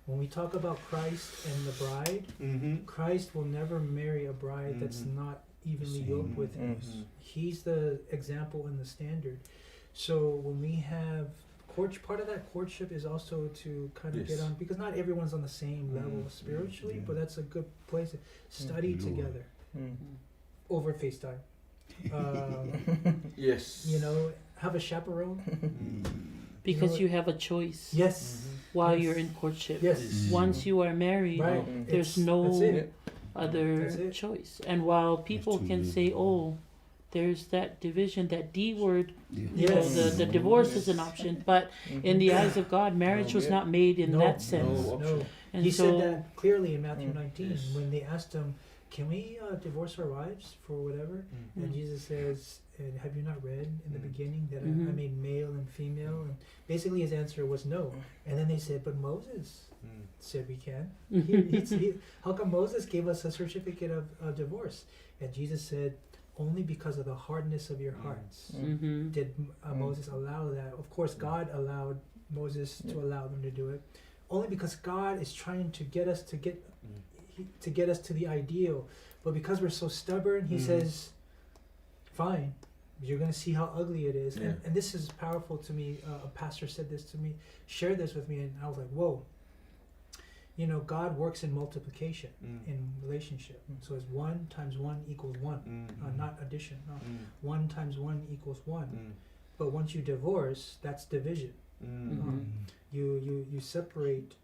Speaker 9: When we talk about Christ and the bride, Christ will never marry a bride that's not evenly yoked with him. He's the example and the standard. So when we have part of that courtship is also to kind of get on, because not everyone's on the same level spiritually, but that's a good place to study together over FaceTime. You know, have a chaperone.
Speaker 7: Because you have a choice. While you're in courtship. Once you are married, there's no other choice. And while people can say, oh, there's that division, that D word, you know, the divorce is an option, but in the eyes of God, marriage was not made in that sense. And
Speaker 9: he said that clearly in Matthew 19 when they asked him, can we divorce our wives for whatever? And Jesus says, and have you not read in the beginning that I made male and female? And basically his answer was no. And then they said, but Moses said we can. How come Moses gave us a certificate of divorce? And Jesus said, only because of the hardness of your hearts did Moses allow that. Of course, God allowed Moses to allow them to do it. Only because God is trying to get us to get us to the ideal. But because we're so stubborn, he says, fine, you're going to see how ugly it is. And this is powerful to me. A pastor said this to me, shared this with me, and I was like, whoa. You know, God works in multiplication in relationship. So it's 1 times 1 equals 1, not addition. No. 1 times 1 equals 1. But once you divorce, that's division. You separate,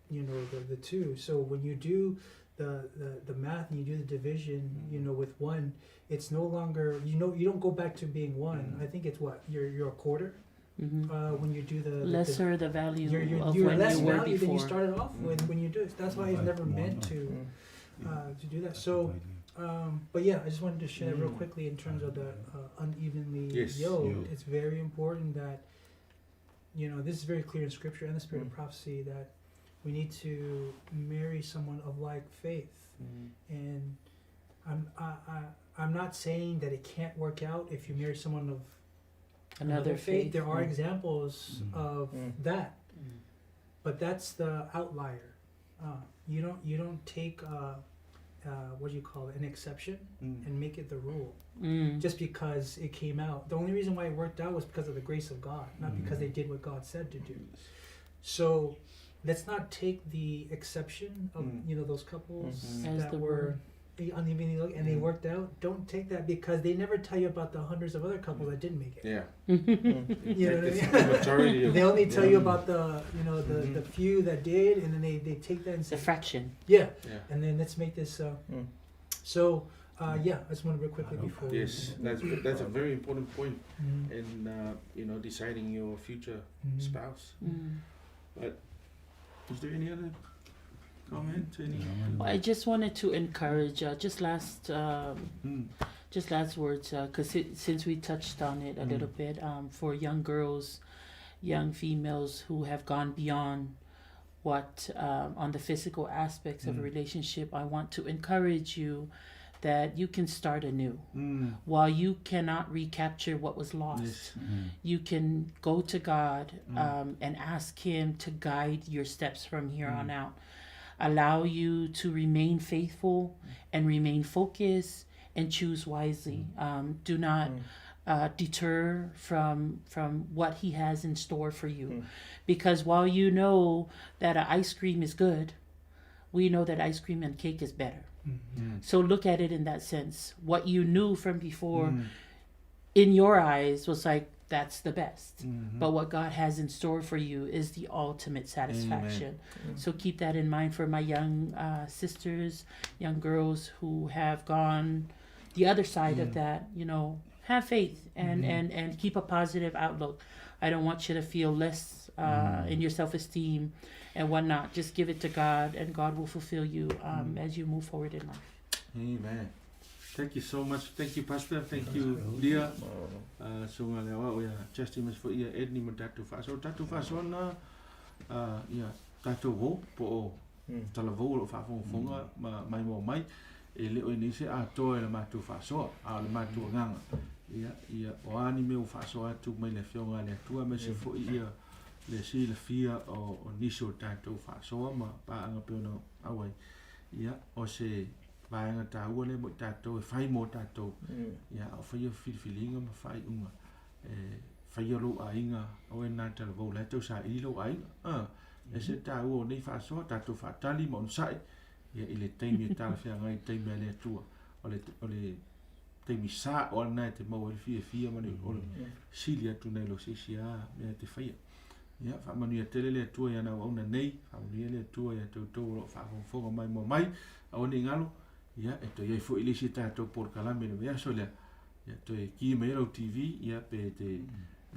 Speaker 9: you know, the two. So when you do the math and you do the division, you know, with 1, it's no longer, you know, you don't go back to being 1. I think it's what, you're a quarter. When you do the
Speaker 7: lesser the value of
Speaker 9: you're
Speaker 7: when
Speaker 9: less
Speaker 7: you were
Speaker 9: value
Speaker 7: before.
Speaker 9: than you started off with when you do it. That's why it's never meant to do that. So, but yeah, I just wanted to share that real quickly in terms of the unevenly yoked. It's very important that, you know, this is very clear in Scripture and the Spirit of prophecy that we need to marry someone of like faith. And I'm not saying that it can't work out if you marry someone of another faith. There are examples of that, but that's the outlier. You don't take what do you call it, an exception and make it the rule just because it came out. The only reason why it worked out was because of the grace of God, not because they did what God said to do. So let's not take the exception of you know, those couples that were unevenly yoked and they worked out. Don't take that, because they never tell you about the hundreds of other couples that didn't make it. You know what I mean? They only tell you about the, you know, the few that did, and then they take that and say
Speaker 7: the fraction.
Speaker 9: And then let's make this so I just want to real quickly before
Speaker 2: that's a very important point in you know, deciding your future spouse. But is there any other comment?
Speaker 7: Well, I just wanted to encourage just last words, because since we touched on it a little bit, for young girls, young females who have gone beyond what on the physical aspects of a relationship, I want to encourage you that you can start anew. While you cannot recapture what was lost, you can go to God and ask Him to guide your steps from here on out. Allow you to remain faithful and remain focused and choose wisely. Do not deter from what he has in store for you. Because while you know that ice cream is good, we know that ice cream and cake is better. So look at it in that sense. What you knew from before in your eyes was like, that's the best. But what God has in store for you is the ultimate satisfaction. So keep that in mind for my young sisters, young girls who have gone the other side of that. You know, have faith and keep a positive outlook. I don't want you to feel less in your self-esteem and whatnot. Just give it to God, and God will fulfill you as you move forward in life.
Speaker 2: Amen. Thank you so much. Thank you, Pastor. Thank you, Leah. So nga lewa ya testimonies for ia Edni mo tatu fa. So tatu fa so na ya tatu vo po tala vo lo fa fonga mai mo mai e le o ni se a to e ma tu fa so a le ma tu nganga. Ia o ani me o fa so atu mai le fionga le tu me se fo ia le si le fia o niso tatu fa so ma pa anga pe no awai. Ia o se vaenga ta ule mo tato e fai mo tato ya o fai filinga ma fai unga fai lo ainga o na ta vo le to sa i lo ai e se ta o nei fa so tato fa tali mo sai ya ile temi ta fa ngai temi le tua o le temi sa o na te mo e fia ma ni o silia tu nei lo sia me te fai ya fa manu ya tele le tua ya na o na nei fa manu le tua ya to lo fa fo mai mo mai o ni ngalo ya eto ye fo ilisi tato por kalame no ya sola ya to e ki me ro TV ya pe te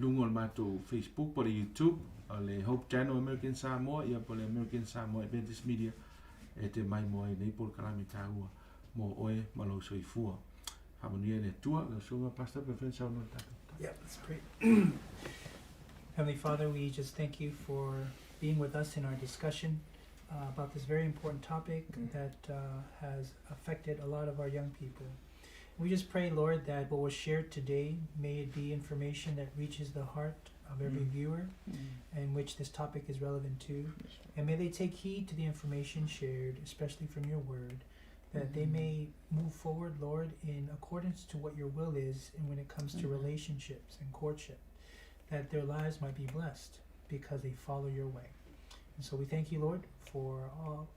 Speaker 2: lungol mato Facebook por YouTube ale Hope Channel American Samoa ya por American Samoa Adventist Media e te mai mo nei por kalame taua mo oe malo soifua hamonia le tua lo soma pastor preference no tato.
Speaker 9: Yeah, let's pray. Heavenly Father, we just thank you for being with us in our discussion about this very important topic that has affected a lot of our young people. We just pray, Lord, that what was shared today, may it be information that reaches the heart of every viewer, and which this topic is relevant to. And may they take heed to the information shared, especially from your word, that they may move forward, Lord, in accordance to what your will is, and when it comes to relationships and courtship, that their lives might be blessed because they follow your way. And so we thank you, Lord, for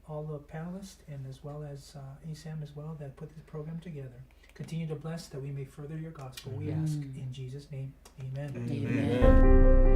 Speaker 9: all the panelists, and as well as ASAM as well, that put this program together. Continue to bless that we may further your gospel. We ask in Jesus' name. Amen.
Speaker 2: Amen.